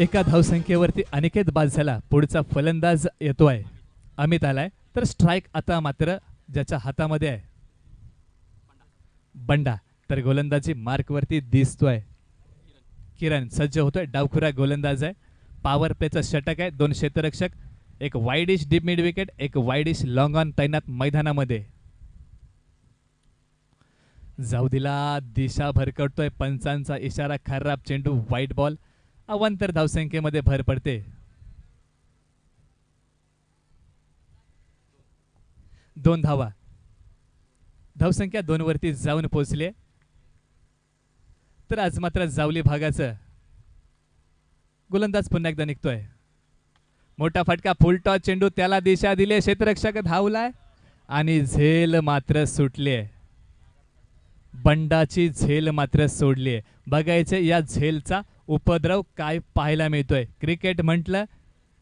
एका धावसंख्येवरती अनिकेत बाद झाला. पुढचा फलंदाज येतोय, अमित आलाय. तर स्ट्राईक आता मात्र ज्याच्या हातामध्ये आहे बंडा. तर गोलंदाजी मार्कवरती दिसतोय. किरण सज्ज होतोय. डावखुरा गोलंदाज आहे. पॉवर प्लेचं षटक आहे. 2 क्षेत्ररक्षक, एक वाईडिश डीप मिड विकेट, एक वाईडिश लॉंग ऑन तैनात मैदानामध्ये. जाऊदीला दिशा भरकटतोय. पंचांचा इशारा. खराब चेंडू, व्हाईट बॉल. अवांतर धावसंख्येमध्ये भर पडते. 2 धावा. धावसंख्या 2 वरती जाऊन पोहोचली. तर आज मात्र जावली भागाचं गोलंदाज पुन्हा एकदा निघतोय. मोठा फटका, फुल टॉस चेंडू, त्याला दिशा दिली. क्षेत्ररक्षक धावलाय आणि झेल मात्र सुटली. बंडाची झेल मात्र सोडली. बघायचे या झेलचा उपद्रव काय पाहायला मिळतोय. क्रिकेट म्हटलं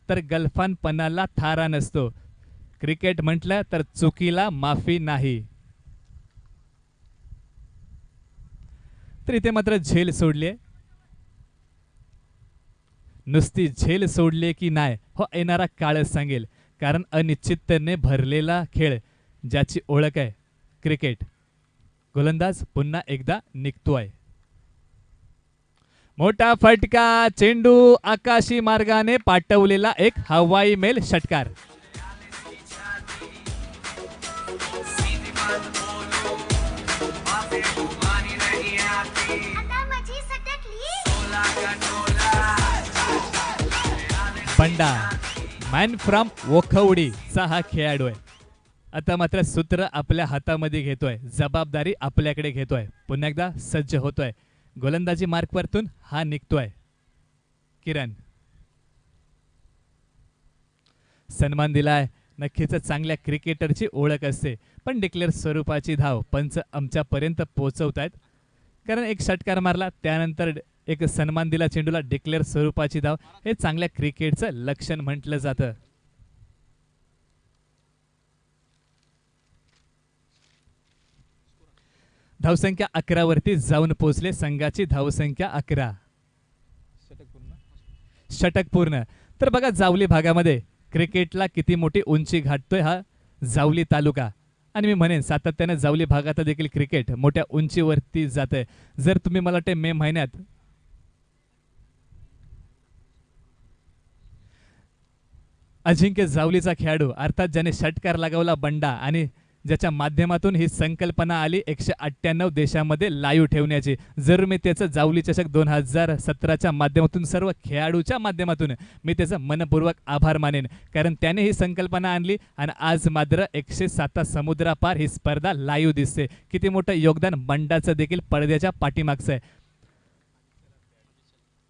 तर गलफानपणाला थारा नसतो. क्रिकेट म्हटलं तर चुकीला माफी नाही. तर इथे मात्र झेल सोडली. नुसती झेल सोडली की नाही हो येणारा काळच सांगेल. कारण अनिश्चिततेने भरलेला खेळ ज्याची ओळख आहे क्रिकेट. गोलंदाज पुन्हा एकदा निघतोय. मोठा फटका, चेंडू आकाशी मार्गाने पाठवलेला एक हवाई मेल षटकार. बंडा मॅन फ्रॉम वोखवडीचा हा खेळाडू आहे. आता मात्र सूत्र आपल्या हातामध्ये घेतोय. जबाबदारी आपल्याकडे घेतोय. पुन्हा एकदा सज्ज होतोय. गोलंदाजी मार्कवरतून हा निघतोय. किरण सन्मान दिलाय. नक्कीच चांगल्या क्रिकेटरची ओळख असते. पण डिक्लेअर स्वरूपाची धाव पंच आमच्यापर्यंत पोहोचवतायत. कारण एक षटकार मारला, त्यानंतर एक सन्मान दिला चेंडूला, डिक्लेअर स्वरूपाची धाव, हे चांगल्या क्रिकेटचं लक्षण म्हटलं जातं. धावसंख्या 11 वरती जाऊन पोहोचले. संघाची धावसंख्या 11. षटक पूर्ण. तर बघा जावली भागामध्ये क्रिकेटला किती मोठी उंची गाठतोय हा जावली तालुका. आणि मी म्हणेन सातत्याने जावली भागात देखील क्रिकेट मोठ्या उंचीवरती जाते. जर तुम्ही मला वाटते मे महिन्यात अजिंक्य जावलीचा खेळाडू अर्थात ज्याने षटकार लगावला बंडा आणि ज्याच्या माध्यमातून ही संकल्पना आली 198 देशामध्ये लाईव्ह ठेवण्याची, जर मी त्याचं जावली चषक 2017च्या माध्यमातून सर्व खेळाडूच्या माध्यमातून मी त्याचं मनपूर्वक आभार मानेन. कारण त्याने ही संकल्पना आणली आणि आज मात्र 107 समुद्रापार ही स्पर्धा लाईव्ह दिसते. किती मोठं योगदान बंडाचं देखील पडद्याच्या पाठीमागचं आहे.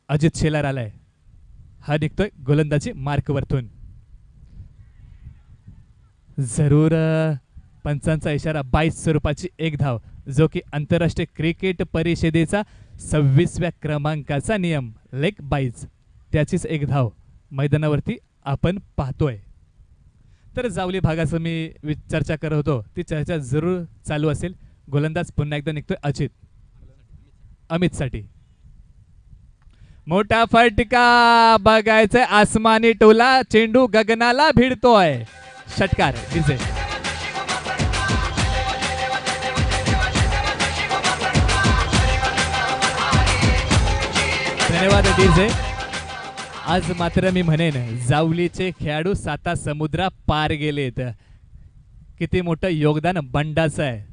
अजित शेलार आलाय. हा निघतोय गोलंदाजी मार्कवरतून. जरूर पंचांचा इशारा. 22 स्वरूपाची एक धाव, जो की आंतरराष्ट्रीय क्रिकेट परिषदेचा 26व्या क्रमांकाचा नियम लेग 22, त्याचीच एक धाव मैदानावरती आपण पाहतोय. तर जावली भागाचं मी चर्चा करत होतो, ती चर्चा जरूर चालू असेल. गोलंदाज पुन्हा एकदा निघतोय अजित. अमितसाठी मोठा फटका, बघायचंय आसमानी टोला, चेंडू गगनाला भिडतोय. षटकार. डीजे धन्यवाद डीजे. आज मात्र मी म्हणेन जावलीचे खेळाडू 7 समुद्रा पार गेलेत. किती मोठं योगदान बंडाचं आहे.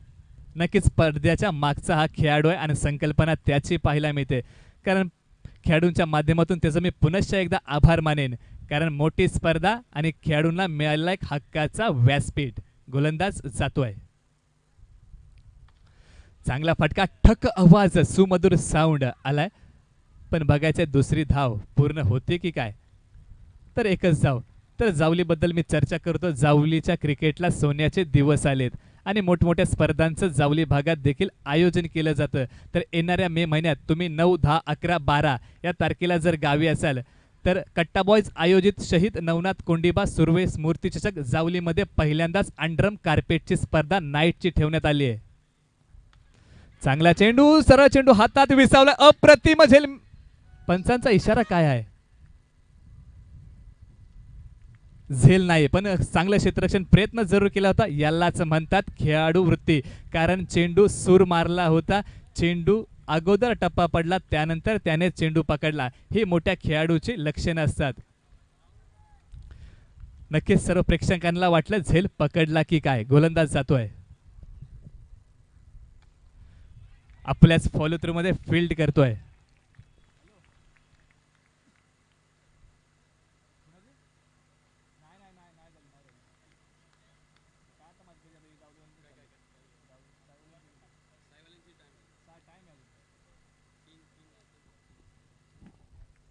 नक्कीच पडद्याच्या मागचा हा खेळाडू आहे आणि संकल्पना त्याची पाहायला मिळते. कारण खेळाडूंच्या माध्यमातून त्याचं मी पुनश्च एकदा आभार मानेन. कारण मोठी स्पर्धा आणि खेळाडूंना मिळालेला एक हक्काचा व्यासपीठ. गोलंदाज जातोय. चांगला फटका, ठक आवाज, सुमधुर साऊंड आलाय. पण बघायचं दुसरी धाव पूर्ण होते की काय. तर एकच धाव. तर जावलीबद्दल मी चर्चा करतो. जावलीच्या क्रिकेटला सोन्याचे दिवस आलेत आणि मोठमोठ्या स्पर्धांचं जावली भागात देखील आयोजन केलं जातं. तर येणाऱ्या मे महिन्यात तुम्ही 9, 10, 11, 12 या तारखेला जर गावी असाल तर कट्टा बॉयज आयोजित शहीद नवनाथ कोंडिबा सुर्वे स्मृतिचषक जावलीमध्ये पहिल्यांदाच अंडरम कार्पेटची स्पर्धा नाईटची ठेवण्यात आली आहे. चांगला चेंडू, सरळ चेंडू हातात विसावला. अप्रतिम झेल. पंचांचा इशारा काय आहे? झेल नाही, पण चांगलं क्षेत्ररक्षण प्रयत्न जरूर केला होता. यालाच म्हणतात खेळाडू वृत्ती. कारण चेंडू सूर मारला होता, चेंडू अगोदर टप्पा पडला, त्यानंतर त्याने चेंडू पकडला. ही मोठ्या खेळाडूची लक्षणं असतात. नक्कीच सर्व प्रेक्षकांना वाटलं झेल पकडला की काय. गोलंदाज जातोय आपल्याच फॉलो थ्रू मध्ये फील्ड करतोय.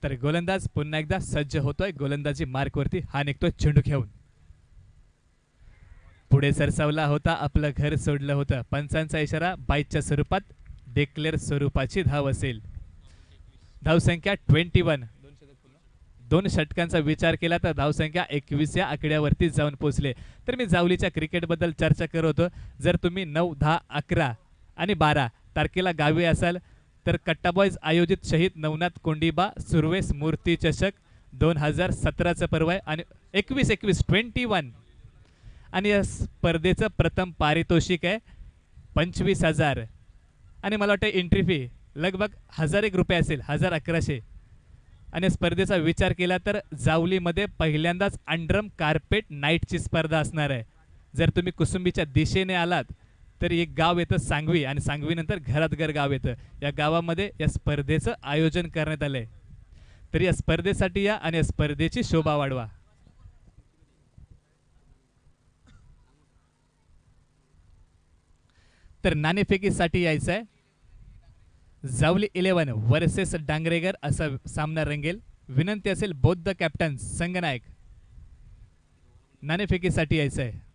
तर गोलंदाज पुन्हा एकदा सज्ज होतोय. गोलंदाजी मार्कवरती हा निघतोय चेंडू घेऊन. पुढे सरसावला होता, आपलं घर सोडलं होतं. पंचांचा इशारा बाईच्या स्वरूपात डिक्लेअर स्वरूपाची धाव असेल. धावसंख्या 21. दोन षटकांचा विचार केला तर धावसंख्या 21 या आकड्यावरती जाऊन पोहोचले. तर मी जावलीच्या क्रिकेटबद्दल चर्चा करत होतो. जर तुम्ही 9, 10, 11 आणि 12 तारखेला गावी असाल तर कट्टा बॉयज आयोजित शहीद नवनाथ कोंडीबा सुर्वेस मूर्ती चषक 2017चं पर्व आहे आणि 21 आणि या स्पर्धेचं प्रथम पारितोषिक आहे 25,000 आणि मला वाटतं एंट्री फी लगभग 1,001 रुपये असेल, 1,1100. आणि स्पर्धेचा विचार केला तर जावलीमध्ये पहिल्यांदाच अंडरम कार्पेट नाईटची स्पर्धा असणार आहे. जर तुम्ही कुसुंबीच्या दिशेने आलात तर एक गाव येतं सांगवी आणि सांगवीनंतर घरातघर गाव येतं. या गावामध्ये या स्पर्धेचं आयोजन करण्यात आलंय. तर या स्पर्धेसाठी या आणि या स्पर्धेची शोभा वाढवा. तर नाणेफेकीसाठी यायचं आहे. जावली 11 वर्सेस डांगरेगर असा सामना रंगेल. विनंती असेल बौद्ध कॅप्टन संगनायक नाणेफेकीसाठी यायचं आहे.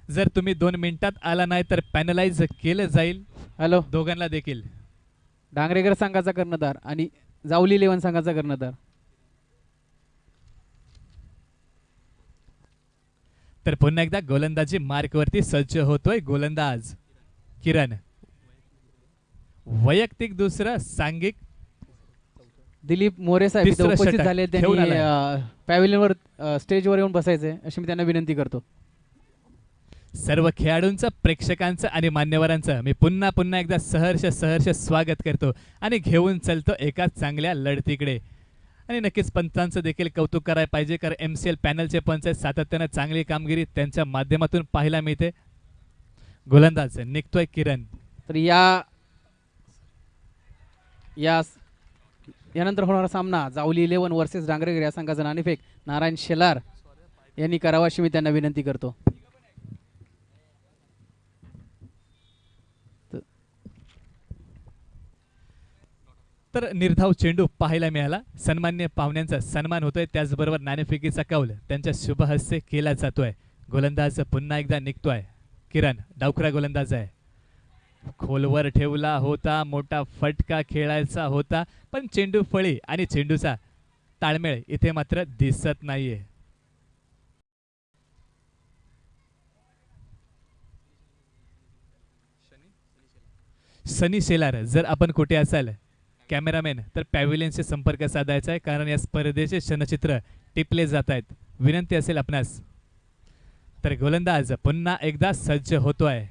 जर तुम्ही 2 मिनिटात आला नाही तर पॅनलाइज केलं जाईल. हॅलो, दोघांना देखील. डांगरेकर संघाचा कर्णधार आणि जावली 11 संघाचा कर्णधार. तर पुन्हा एकदा गोलंदाजी मार्कवरती सज्ज होतोय गोलंदाज किरण. वैयक्तिक दुसरं, सांघिक दिलीप मोरे साहेब इथं तिसरं उपस्थित षटक झाले. ठेवून त्यांनी आलाय. पॅव्हिलियनवर स्टेजवर येऊन बसायचे अशी मी त्यांना विनंती करतो. सर्व खेळाडूंचं, प्रेक्षकांचं आणि मान्यवरांचं मी पुन्हा एकदा सहर्ष स्वागत करतो आणि घेऊन चलतो एका चांगल्या लढतीकडे. आणि नक्कीच पंचांचं देखील कौतुक करायला पाहिजे, कारण MCL पॅनलचे पंच सातत्यानं चांगली कामगिरी त्यांच्या माध्यमातून पाहायला मिळते. गोलंदाज निघतोय किरण. तर यानंतर होणारा सामना जावली 11 वर्सेस डांगरेकर या संघाचा नाणेफेक नारायण शेलार यांनी करावा अशी मी त्यांना विनंती करतो. तर निर्धाव चेंडू पाहायला मिळाला. सन्मान्य पाहुण्यांचा सन्मान होतोय, त्याचबरोबर नाणेफेकीचा कौल त्यांच्या शुभ हस्ते केला जातोय. गोलंदाज पुन्हा एकदा निघतोय किरण. डावखुरा गोलंदाज आहे. खोलवर ठेवला होता, मोठा फटका खेळायचा होता, पण चेंडू फळी आणि चेंडूचा ताळमेळ इथे मात्र दिसत नाहीये. सनी शेलार, जर आपण कुठे असाल कॅमेरामॅन तर पॅव्हिलियनशी संपर्क साधायचा आहे, कारण या स्पर्धेचे क्षणचित्र टिपले जात आहेत. विनंती असेल आपणास. तर गोलंदाज पुन्हा एकदा सज्ज होतोय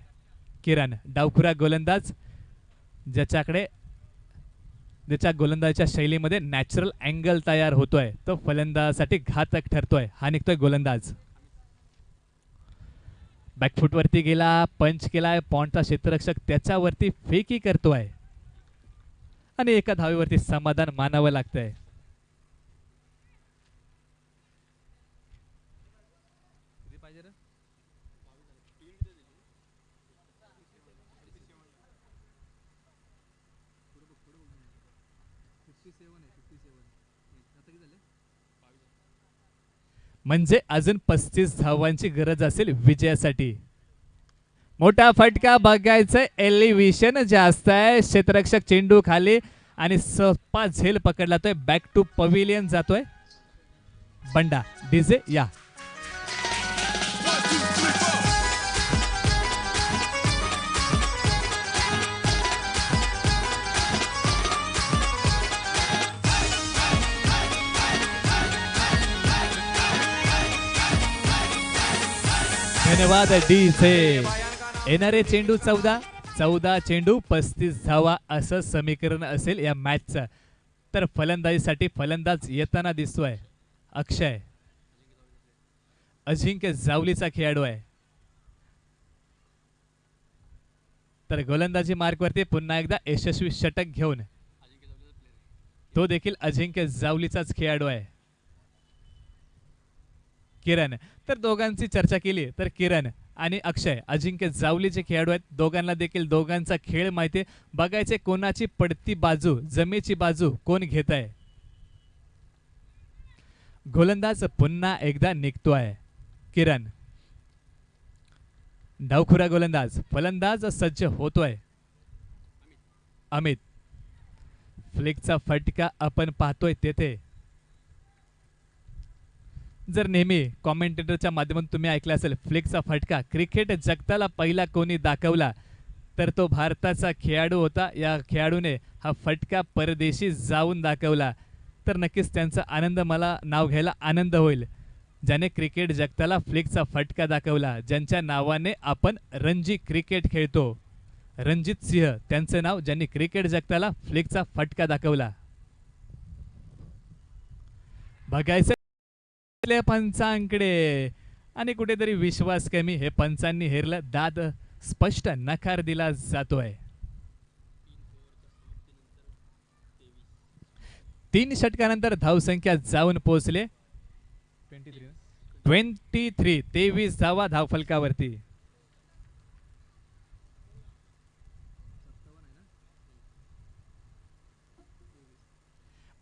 किरण. डावखुरा गोलंदाज ज्याच्या गोलंदाजाच्या शैलीमध्ये नॅचरल अँगल तयार होतोय, तो फलंदाजासाठी घातक ठरतोय. हा निघतोय गोलंदाज. बॅकफुटवरती गेला, पंच केलाय, पॉइंटचा क्षेत्ररक्षक त्याच्यावरती फेकी करतोय आणि एका धावेवरती समाधान मानावं लागतंय. म्हणजे अजून 35 धावांची गरज असेल विजयासाठी. मोठा फटका बघायचं, एलिव्हेशन जास्त आहे. क्षेत्ररक्षक चेंडू खाली आणि सपा झेल पकडला जातोय. बॅक टू पवेलियन जातोय. बंडा डीजे या. धन्यवाद डीजे. येणारे चेंडू 14 चेंडू 35 धावा असं समीकरण असेल या मॅचचं. तर फलंदाजीसाठी फलंदाज येताना दिसतोय अक्षय. अजिंक्य जावलीचा खेळाडू आहे. तर गोलंदाजी मार्कवरती पुन्हा एकदा यशस्वी षटक घेऊन तो देखील अजिंक्य जावलीचाच खेळाडू आहे. किरण. तर दोघांची चर्चा केली तर किरण आणि अक्षय अजिंक्य जावलीचे खेळाडू आहेत. दोघांना देखील दोघांचा खेळ माहिती. बघायचे कोणाची पडती बाजू जमेची बाजू कोण घेत आहे. गोलंदाज पुन्हा एकदा निघतोय किरण. डावखुरा गोलंदाज. फलंदाज सज्ज होतोय अमित. फ्लिकचा फटका आपण पाहतोय तेथे. जर नेहमी कॉमेंटेटरच्या माध्यमातून तुम्ही ऐकलं असेल फ्लिकचा फटका क्रिकेट जगताला पहिला कोणी दाखवला तर तो भारताचा खेळाडू होता. या खेळाडूने हा फटका परदेशी जाऊन दाखवला. तर नक्कीच त्यांचा आनंद मला नाव घ्यायला आनंद होईल. ज्याने क्रिकेट जगताला फ्लिकचा फटका दाखवला. ज्यांच्या नावाने आपण रणजी क्रिकेट खेळतो. रणजित सिंह त्यांचं नाव ज्यांनी क्रिकेट जगताला फ्लिकचा फटका दाखवला. बघायचं पंचांकडे आणि कुठेतरी विश्वास कमी. हे पंचांनी हेरलं. दाद स्पष्ट नकार दिला जातोय. 3 षटकानंतर धावसंख्या जाऊन पोहोचले 23 धावा धावफलकावरती.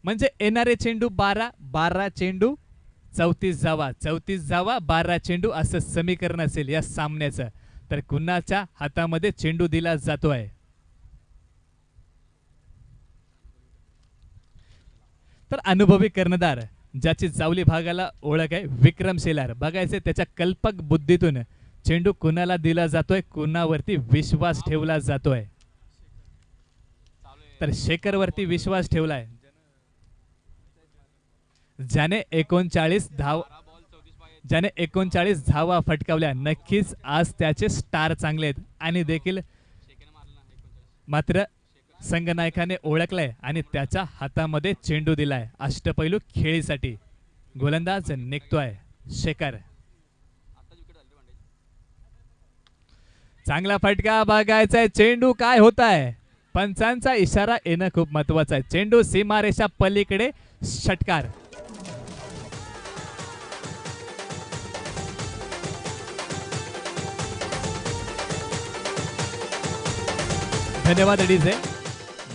म्हणजे येणारे चेंडू 12 चेंडू 34 धावा 12 चेंडू असं समीकरण असेल या सामन्याचं. तर कुणाच्या हातामध्ये चेंडू दिला जातोय. तर अनुभवी कर्णधार ज्याची जावली भागाला ओळख आहे विक्रम शेलार. बघायचे त्याच्या कल्पक बुद्धीतून चेंडू कुणाला दिला जातोय कुणावरती विश्वास ठेवला जातोय. तर शेखरवरती विश्वास ठेवलाय ज्याने 39 धावा फटकावल्या. नक्कीच आज त्याचे स्टार चांगले आहेत आणि देखील मात्र संघनायकाने ओळखलंय आणि त्याच्या हातामध्ये चेंडू दिलाय अष्टपैलू खेळीसाठी. गोलंदाज निघतोय शेखर. चांगला फटका बघायचाय. चेंडू काय होत आहे. पंचांचा इशारा येणं खूप महत्वाचं आहे. चेंडू सीमारेषा पलीकडे षटकार. धन्यवाद डीजे.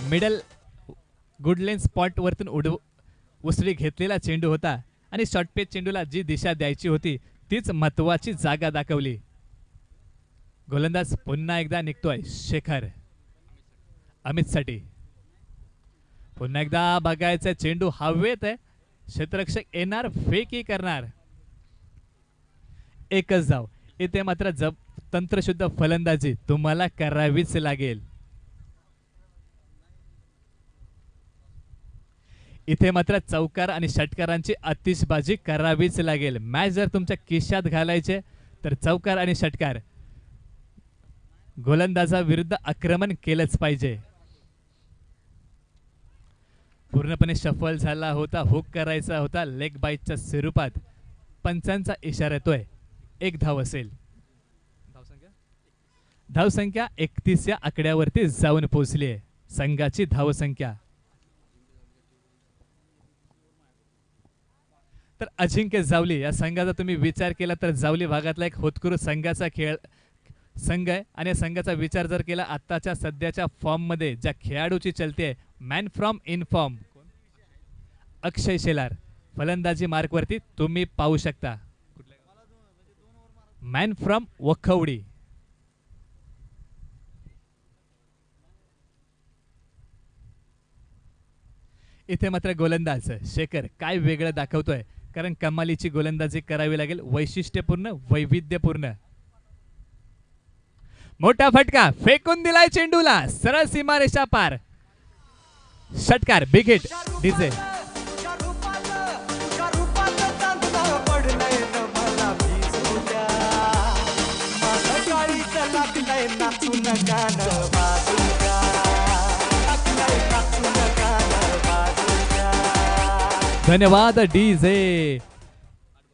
मिडल गुडलेन स्पॉट वरतून उसळी घेतलेला चेंडू होता आणि शॉर्टपेच चेंडूला जी दिशा द्यायची होती तीच महत्वाची जागा दाखवली. गोलंदाज पुन्हा एकदा निघतोय शेखर अमितसाठी. पुन्हा एकदा बघायचं चेंडू हवेत आहे. क्षेत्ररक्षक येणार फेकी करणार. एकच धाव. इथे मात्र तंत्रशुद्ध फलंदाजी तुम्हाला करावीच लागेल. इथे मात्र चौकार आणि षटकारांची आतिषबाजी करावीच लागेल. मॅच जर तुमच्या खिशात घालायचे तर चौकार आणि षटकार गोलंदाजाविरुद्ध आक्रमण केलंच पाहिजे. पूर्णपणे सफल झाला होता. हुक करायचा होता लेग बाईटच्या स्वरूपात. पंचांचा इशारा येतोय 1 धाव असेल. धावसंख्या 31 या आकड्यावरती जाऊन पोहोचली आहे संघाची धावसंख्या. तर अजिंक्य जावली या संघाचा तुम्ही विचार केला तर जावली भागातला एक होतकरू संघाचा संघ आहे आणि या संघाचा विचार जर केला आत्ताच्या सध्याच्या फॉर्म मध्ये ज्या खेळाडूची चलते मॅन फ्रॉम इन फॉर्म अक्षय शेलार. फलंदाजी मार्कवरती तुम्ही पाहू शकता मॅन फ्रॉम वखवडी. इथे मात्र गोलंदाज शेखर काय वेगळं दाखवतोय. कारण कमालीची गोलंदाजी करावी लागेल. वैशिष्ट्यपूर्ण वैविध्यपूर्ण. मोठा फटका फेकून दिलाय चेंडूला सरळ सीमारेषा पार. षटकार बिग हिट डीजे. नका न बाजूच्या, अक्कल टाकू नका न बाजूच्या. धन्यवाद डीजे.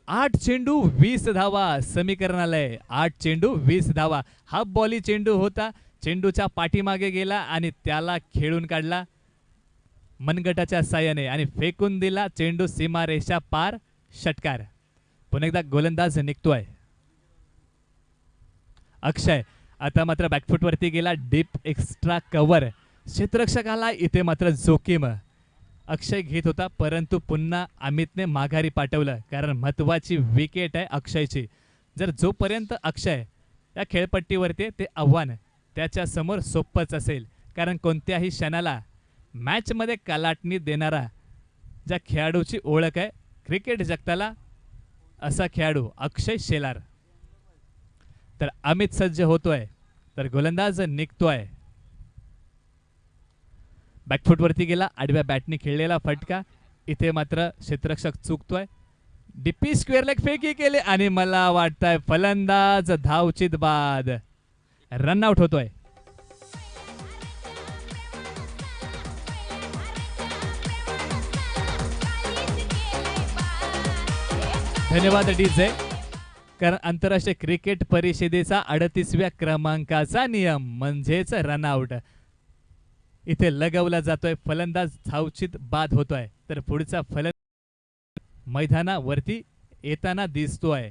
8 चेंडू 20 धावा समीकरण आलंय. 8 चेंडू 20 धावा. हाफ बॉली चेंडू होता, चेंडूच्या पाठीमागे गेला आणि त्याला खेळून काढला मनगटाच्या साह्याने आणि फेकून दिला चेंडू सीमारेषा पार. षटकार. पुन्हा एकदा गोलंदाज निघतोय. अक्षय आता मात्र बॅकफूट वरती गेला. Deep extra cover. क्षेत्ररक्षकाला इथे मात्र जोखीम अक्षय घेत होता, परंतु पुन्हा अमितने माघारी पाठवलं, कारण महत्वाची विकेट आहे अक्षयची. जर जोपर्यंत अक्षय या खेळपट्टीवरती आहे, ते आव्हान त्याच्या समोर सोपंच असेल, कारण कोणत्याही क्षणाला मॅचमध्ये कलाटणी देणारा ज्या खेळाडूची ओळख आहे क्रिकेट जगताला, असा खेळाडू अक्षय शेलार. तर अमित सज्ज होतोय, तर गोलंदाज निघतोय. बॅकफूट वरती गेला, आडव्या बॅटने खेळलेला फटका. इथे मात्र क्षेत्ररक्षक चुकतोय. डीपी स्क्वेअर लेग फेकी केले आणि मला वाटतंय फलंदाज धावचित बाद. रनआउट होतोय. धन्यवाद डीजे. कारण आंतरराष्ट्रीय क्रिकेट परिषदेचा 38व्या क्रमांकाचा नियम म्हणजेच रनआउट इथे लगवला जातोय. फलंदाज धावचित बाद होतोय. तर पुढचा फलंदाज मैदानावरती येताना दिसतोय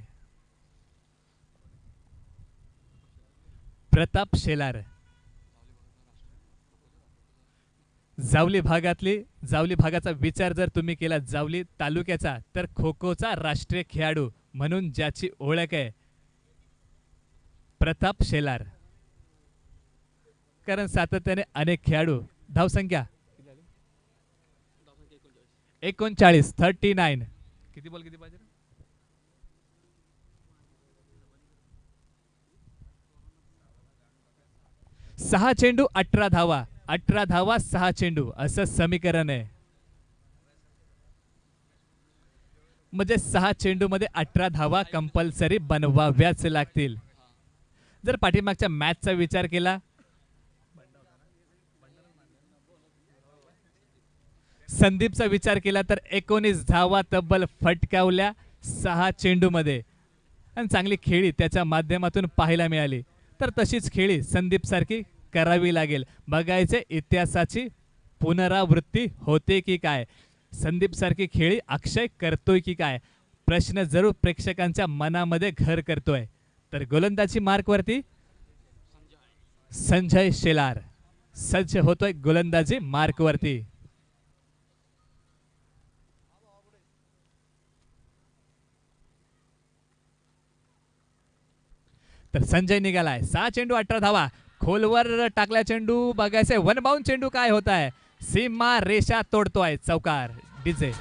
प्रताप शेलार. जावली भागाचा विचार जर तुम्ही केला, जावली तालुक्याचा, तर खो खोचा राष्ट्रीय खेळाडू म्हणून ज्याची ओळख आहे प्रताप शेलार. कारण सातत्याने अनेक खेळाडू. धावसंख्या 39. 39. किती बॉल किती पाहिजे? 6 चेंडू 18 धावा. 18 धावा 6 चेंडू असं समीकरण आहे. म्हणजे 6 चेंडू मध्ये 18 धावा कंपल्सरी बनवाव्याच लागतील. जर पाठीमागच्या मॅचचा विचार केला, संदीपचा विचार केला, तर 19 धावा तब्बल फटकावल्या 6 चेंडू मध्ये आणि चांगली खेळी त्याच्या माध्यमातून पाहायला मिळाली. तर तशीच खेळी संदीप सारखी करावी लागेल. बघायचे इतिहासाची पुनरावृत्ती होते की काय, संदीप सारखी खेळी अक्षय करतोय की काय, प्रश्न जरूर प्रेक्षकांच्या मनामध्ये घर करतोय. तर गोलंदाजी मार्क वरती संजय शेलार सज्ज होतोय. गोलंदाजी मार्क वरती तर संजय निघालाय. 6 चेंडू 18 धावा. खोलवर टाकला चेंडू. बघायचंय वन बाउंड चेंडू काय होत आहे. सीमा रेषा तोडतोय चौकार. डीजे.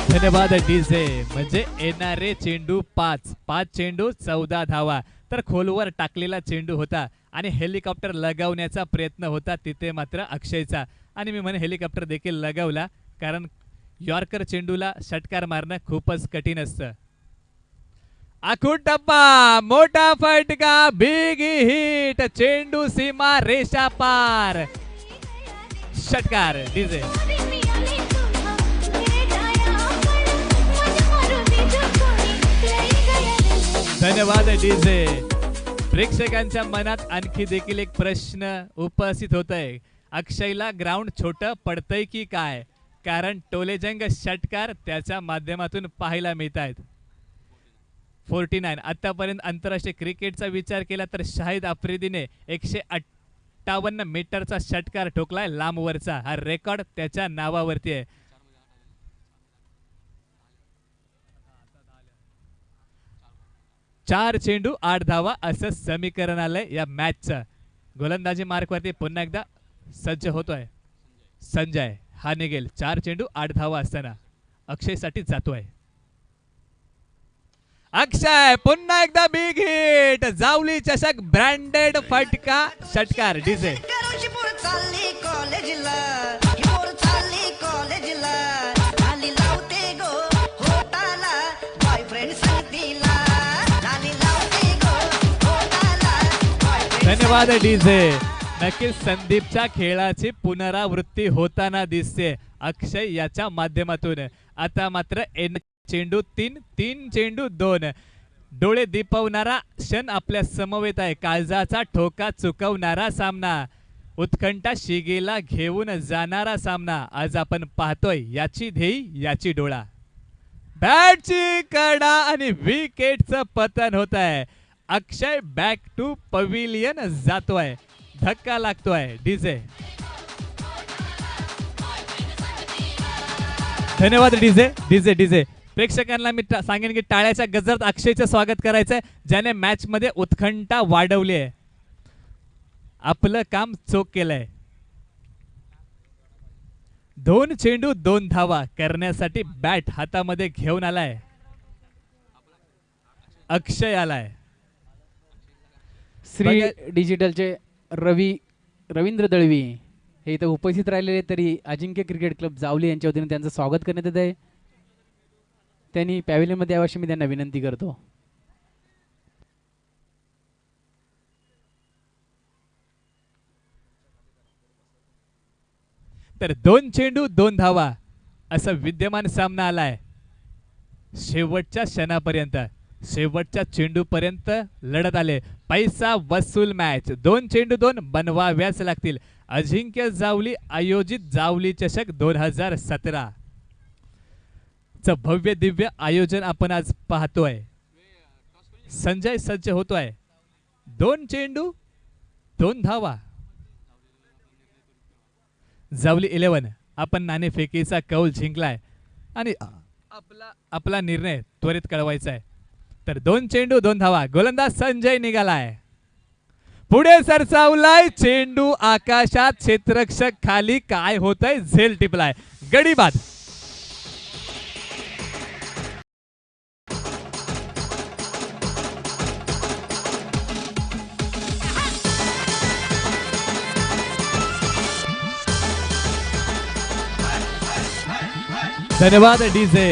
धन्यवाद डीजे. म्हणजे येणारे चेंडू 5 चेंडू 14 धावा. तर खोलवर टाकलेला चेंडू होता आणि हेलिकॉप्टर लगावण्याचा प्रयत्न होता तिथे मात्र अक्षयचा. आणि मी म्हणे हेलिकॉप्टर देखील लगावला, कारण यॉर्कर चेंडूला षटकार मारणं खूपच कठीण असतं. आखूट टप्पा, मोठा फटका, बिग हिट, चेंडू सीमा रेषा पार. षटकार. डीजे. धन्यवाद डीजे. प्रेक्षकांच्या मनात आणखी देखील एक प्रश्न उपस्थित होत आहे. अक्षयला ग्राउंड छोटं पडतंय की काय, कारण टोलेजंग षटकार त्याच्या माध्यमातून पाहायला मिळत आहेत. 49. आतापर्यंत आंतरराष्ट्रीय क्रिकेटचा विचार केला तर शाहिद आफ्रिदीने 158 मीटरचा षटकार ठोकलाय लांबवरचा. हा रेकॉर्ड त्याच्या नावावरती आहे. 4 चेंडू 8 धावा असं समीकरण आलंय या मॅचचं. गोलंदाजी मार्क वरती पुन्हा एकदा सज्ज होतोय संजय. हा निघेल 4 चेंडू 8 धावा असताना. अक्षयसाठी जातोय अक्षय. पुन्हा एकदा बिग हिट, जावली चषक ब्रँडेड फटका. षटकार. डीजे. कॉलेजला धन्यवाद डीजे. नक्कीच संदीपच्या खेळाची पुनरावृत्ती होताना दिसते अक्षय याच्या माध्यमातून. आता मात्र चेंडू 3 चेंडू 2. डोळे दिपवणारा क्षण आपल्या समवेत आहे. काळजाचा ठोका चुकवणारा सामना, उत्कंठा शिगेला घेऊन जाणारा सामना आज आपण पाहतोय. याची ध्येय याची डोळा. बॅटची कडा आणि विकेटचं पतन होत आहे. अक्षय बॅक टू पवेलियन जातोय. धक्का लागतोय डीजे. धन्यवाद डीजे. डीजे डीजे प्रेक्षकांना मी सांगेन की टाळ्याच्या गजरात अक्षयचं स्वागत करायचंय, ज्याने मॅच मध्ये उत्कंठा वाढवली आहे. आपलं काम चोख केलंय. 2 चेंडू 2 धावा करण्यासाठी बॅट हातामध्ये घेऊन आलाय अक्षय. आलाय श्री डिजिटलचे रवींद्र दळवी हे इथं उपस्थित राहिलेले, तरी अजिंक्य क्रिकेट क्लब जावली यांच्या वतीने त्यांचं स्वागत करण्यात येत आहे. त्यांनी पॅव्हिलियनमध्ये यावर्षी मी त्यांना विनंती करतो. तर 2 चेंडू 2 धावा असा विद्यमान सामना आलाय. शेवटच्या क्षणापर्यंत, शेवटच्या चेंडूपर्यंत लढत आले. पैसा वसूल मॅच. 2 चेंडू 2 बनवाव्याच लागतील. अजिंक्य जावली आयोजित जावली चषक 2017 च भव्य दिव्य आयोजन आपण आज पाहतोय. संजय सज्ज होतोय. 2 चेंडू 2 धावा. जावली 11 आपण नाणेफेकीचा कौल जिंकलाय आणि आपला निर्णय त्वरित कळवायचा आहे. तर 2 चेंडू 2 धावा. गोलंदाज संजय निघालाय. पुढे सरसावलाय चेंडू आकाशात. क्षेत्ररक्षक खाली. काय होतंय? झेल टिपलाय. गडी बाद. धन्यवाद डीजे.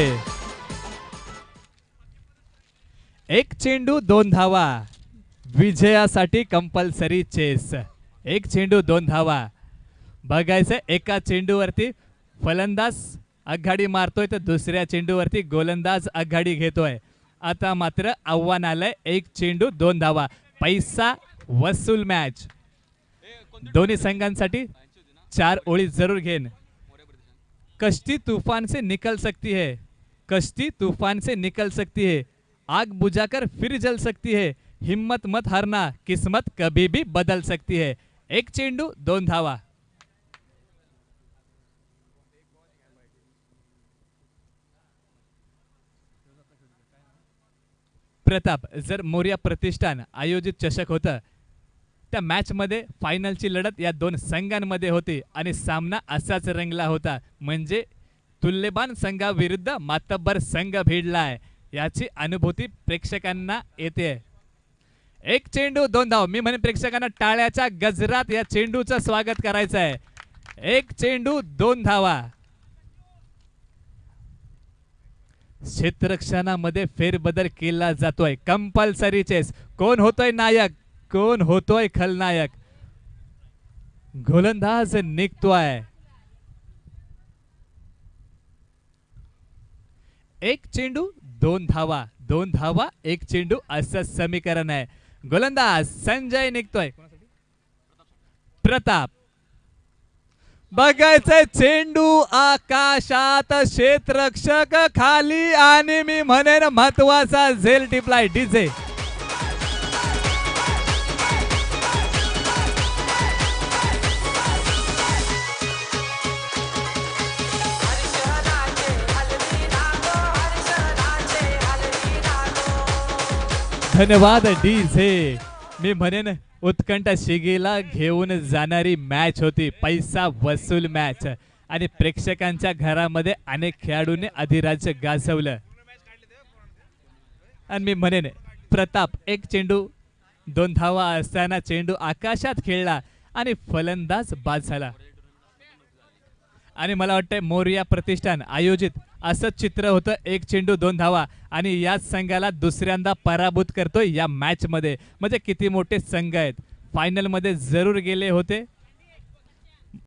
1 चेंडू 2 धावा. विजयासाठी कंपल्सरी चेस. 1 चेंडू 2 धावा. बघायचं एका चेंडूवरती फलंदाज आघाडी मारतोय तर दुसऱ्या चेंडूवरती गोलंदाज आघाडी घेतोय. आता मात्र आव्हान आलंय 1 चेंडू 2 धावा. पैसा वसूल मॅच. दोन्ही संघांसाठी 4 ओळी जरूर घेन. कश्ती तूफान से निकल सकती है, कश्ती तूफान से निकल सकती है, आग बुझाकर फिर जल सकती है, हिम्मत मत हारना, किस्मत कभी भी बदल सकती है. 1 चेंडू 2 धावा. प्रताप, जर मोर्या प्रतिष्ठान आयोजित चषक होतं त्या मॅच मध्ये फायनलची लढत या 2 संघांमध्ये होती आणि सामना असाच रंगला होता. म्हणजे तुल्यबान संघाविरुद्ध मातब्बर संघ भिडलाय याची अनुभूती प्रेक्षकांना येते. 1 चेंडू 2 धाव. मी म्हणे प्रेक्षकांना टाळ्याच्या गजरात या चेंडूचं स्वागत करायचं आहे. 1 चेंडू 2 धावा. क्षेत्ररक्षणामध्ये फेरबदल केला जातोय. Compulsory chess. कोण होतोय नायक, कोण होतोय खलनायक? गोलंदाज निघतोय. 1 चेंडू 2 धावा. 2 धावा 1 चेंडू असं समीकरण आहे. गोलंदाज संजय निघतोय. प्रताप. बघायचंय चेंडू आकाशात, क्षेत्ररक्षक खाली आणि मी म्हणेन महत्वाचा झेल टिपलाय डीजे. धन्यवाद डीजे. मी म्हणेन उत्कंठा शिगेला घेऊन जाणारी मॅच होती. पैसा वसूल मॅच आणि प्रेक्षकांच्या घरामध्ये अनेक खेळाडूंनी अधिराज्य गाजवलं. आणि मी म्हणेन प्रताप 1 चेंडू 2 धावा असताना चेंडू आकाशात खेळला आणि फलंदाज बाद झाला. आणि मला वाटतंय मोर्या प्रतिष्ठान आयोजित असं चित्र होतं. 1 चेंडू 2 धावा आणि याच संघाला दुसऱ्यांदा पराभूत करतोय या मॅच मध्ये. म्हणजे किती मोठे संघ आहेत. फायनलमध्ये जरूर गेले होते.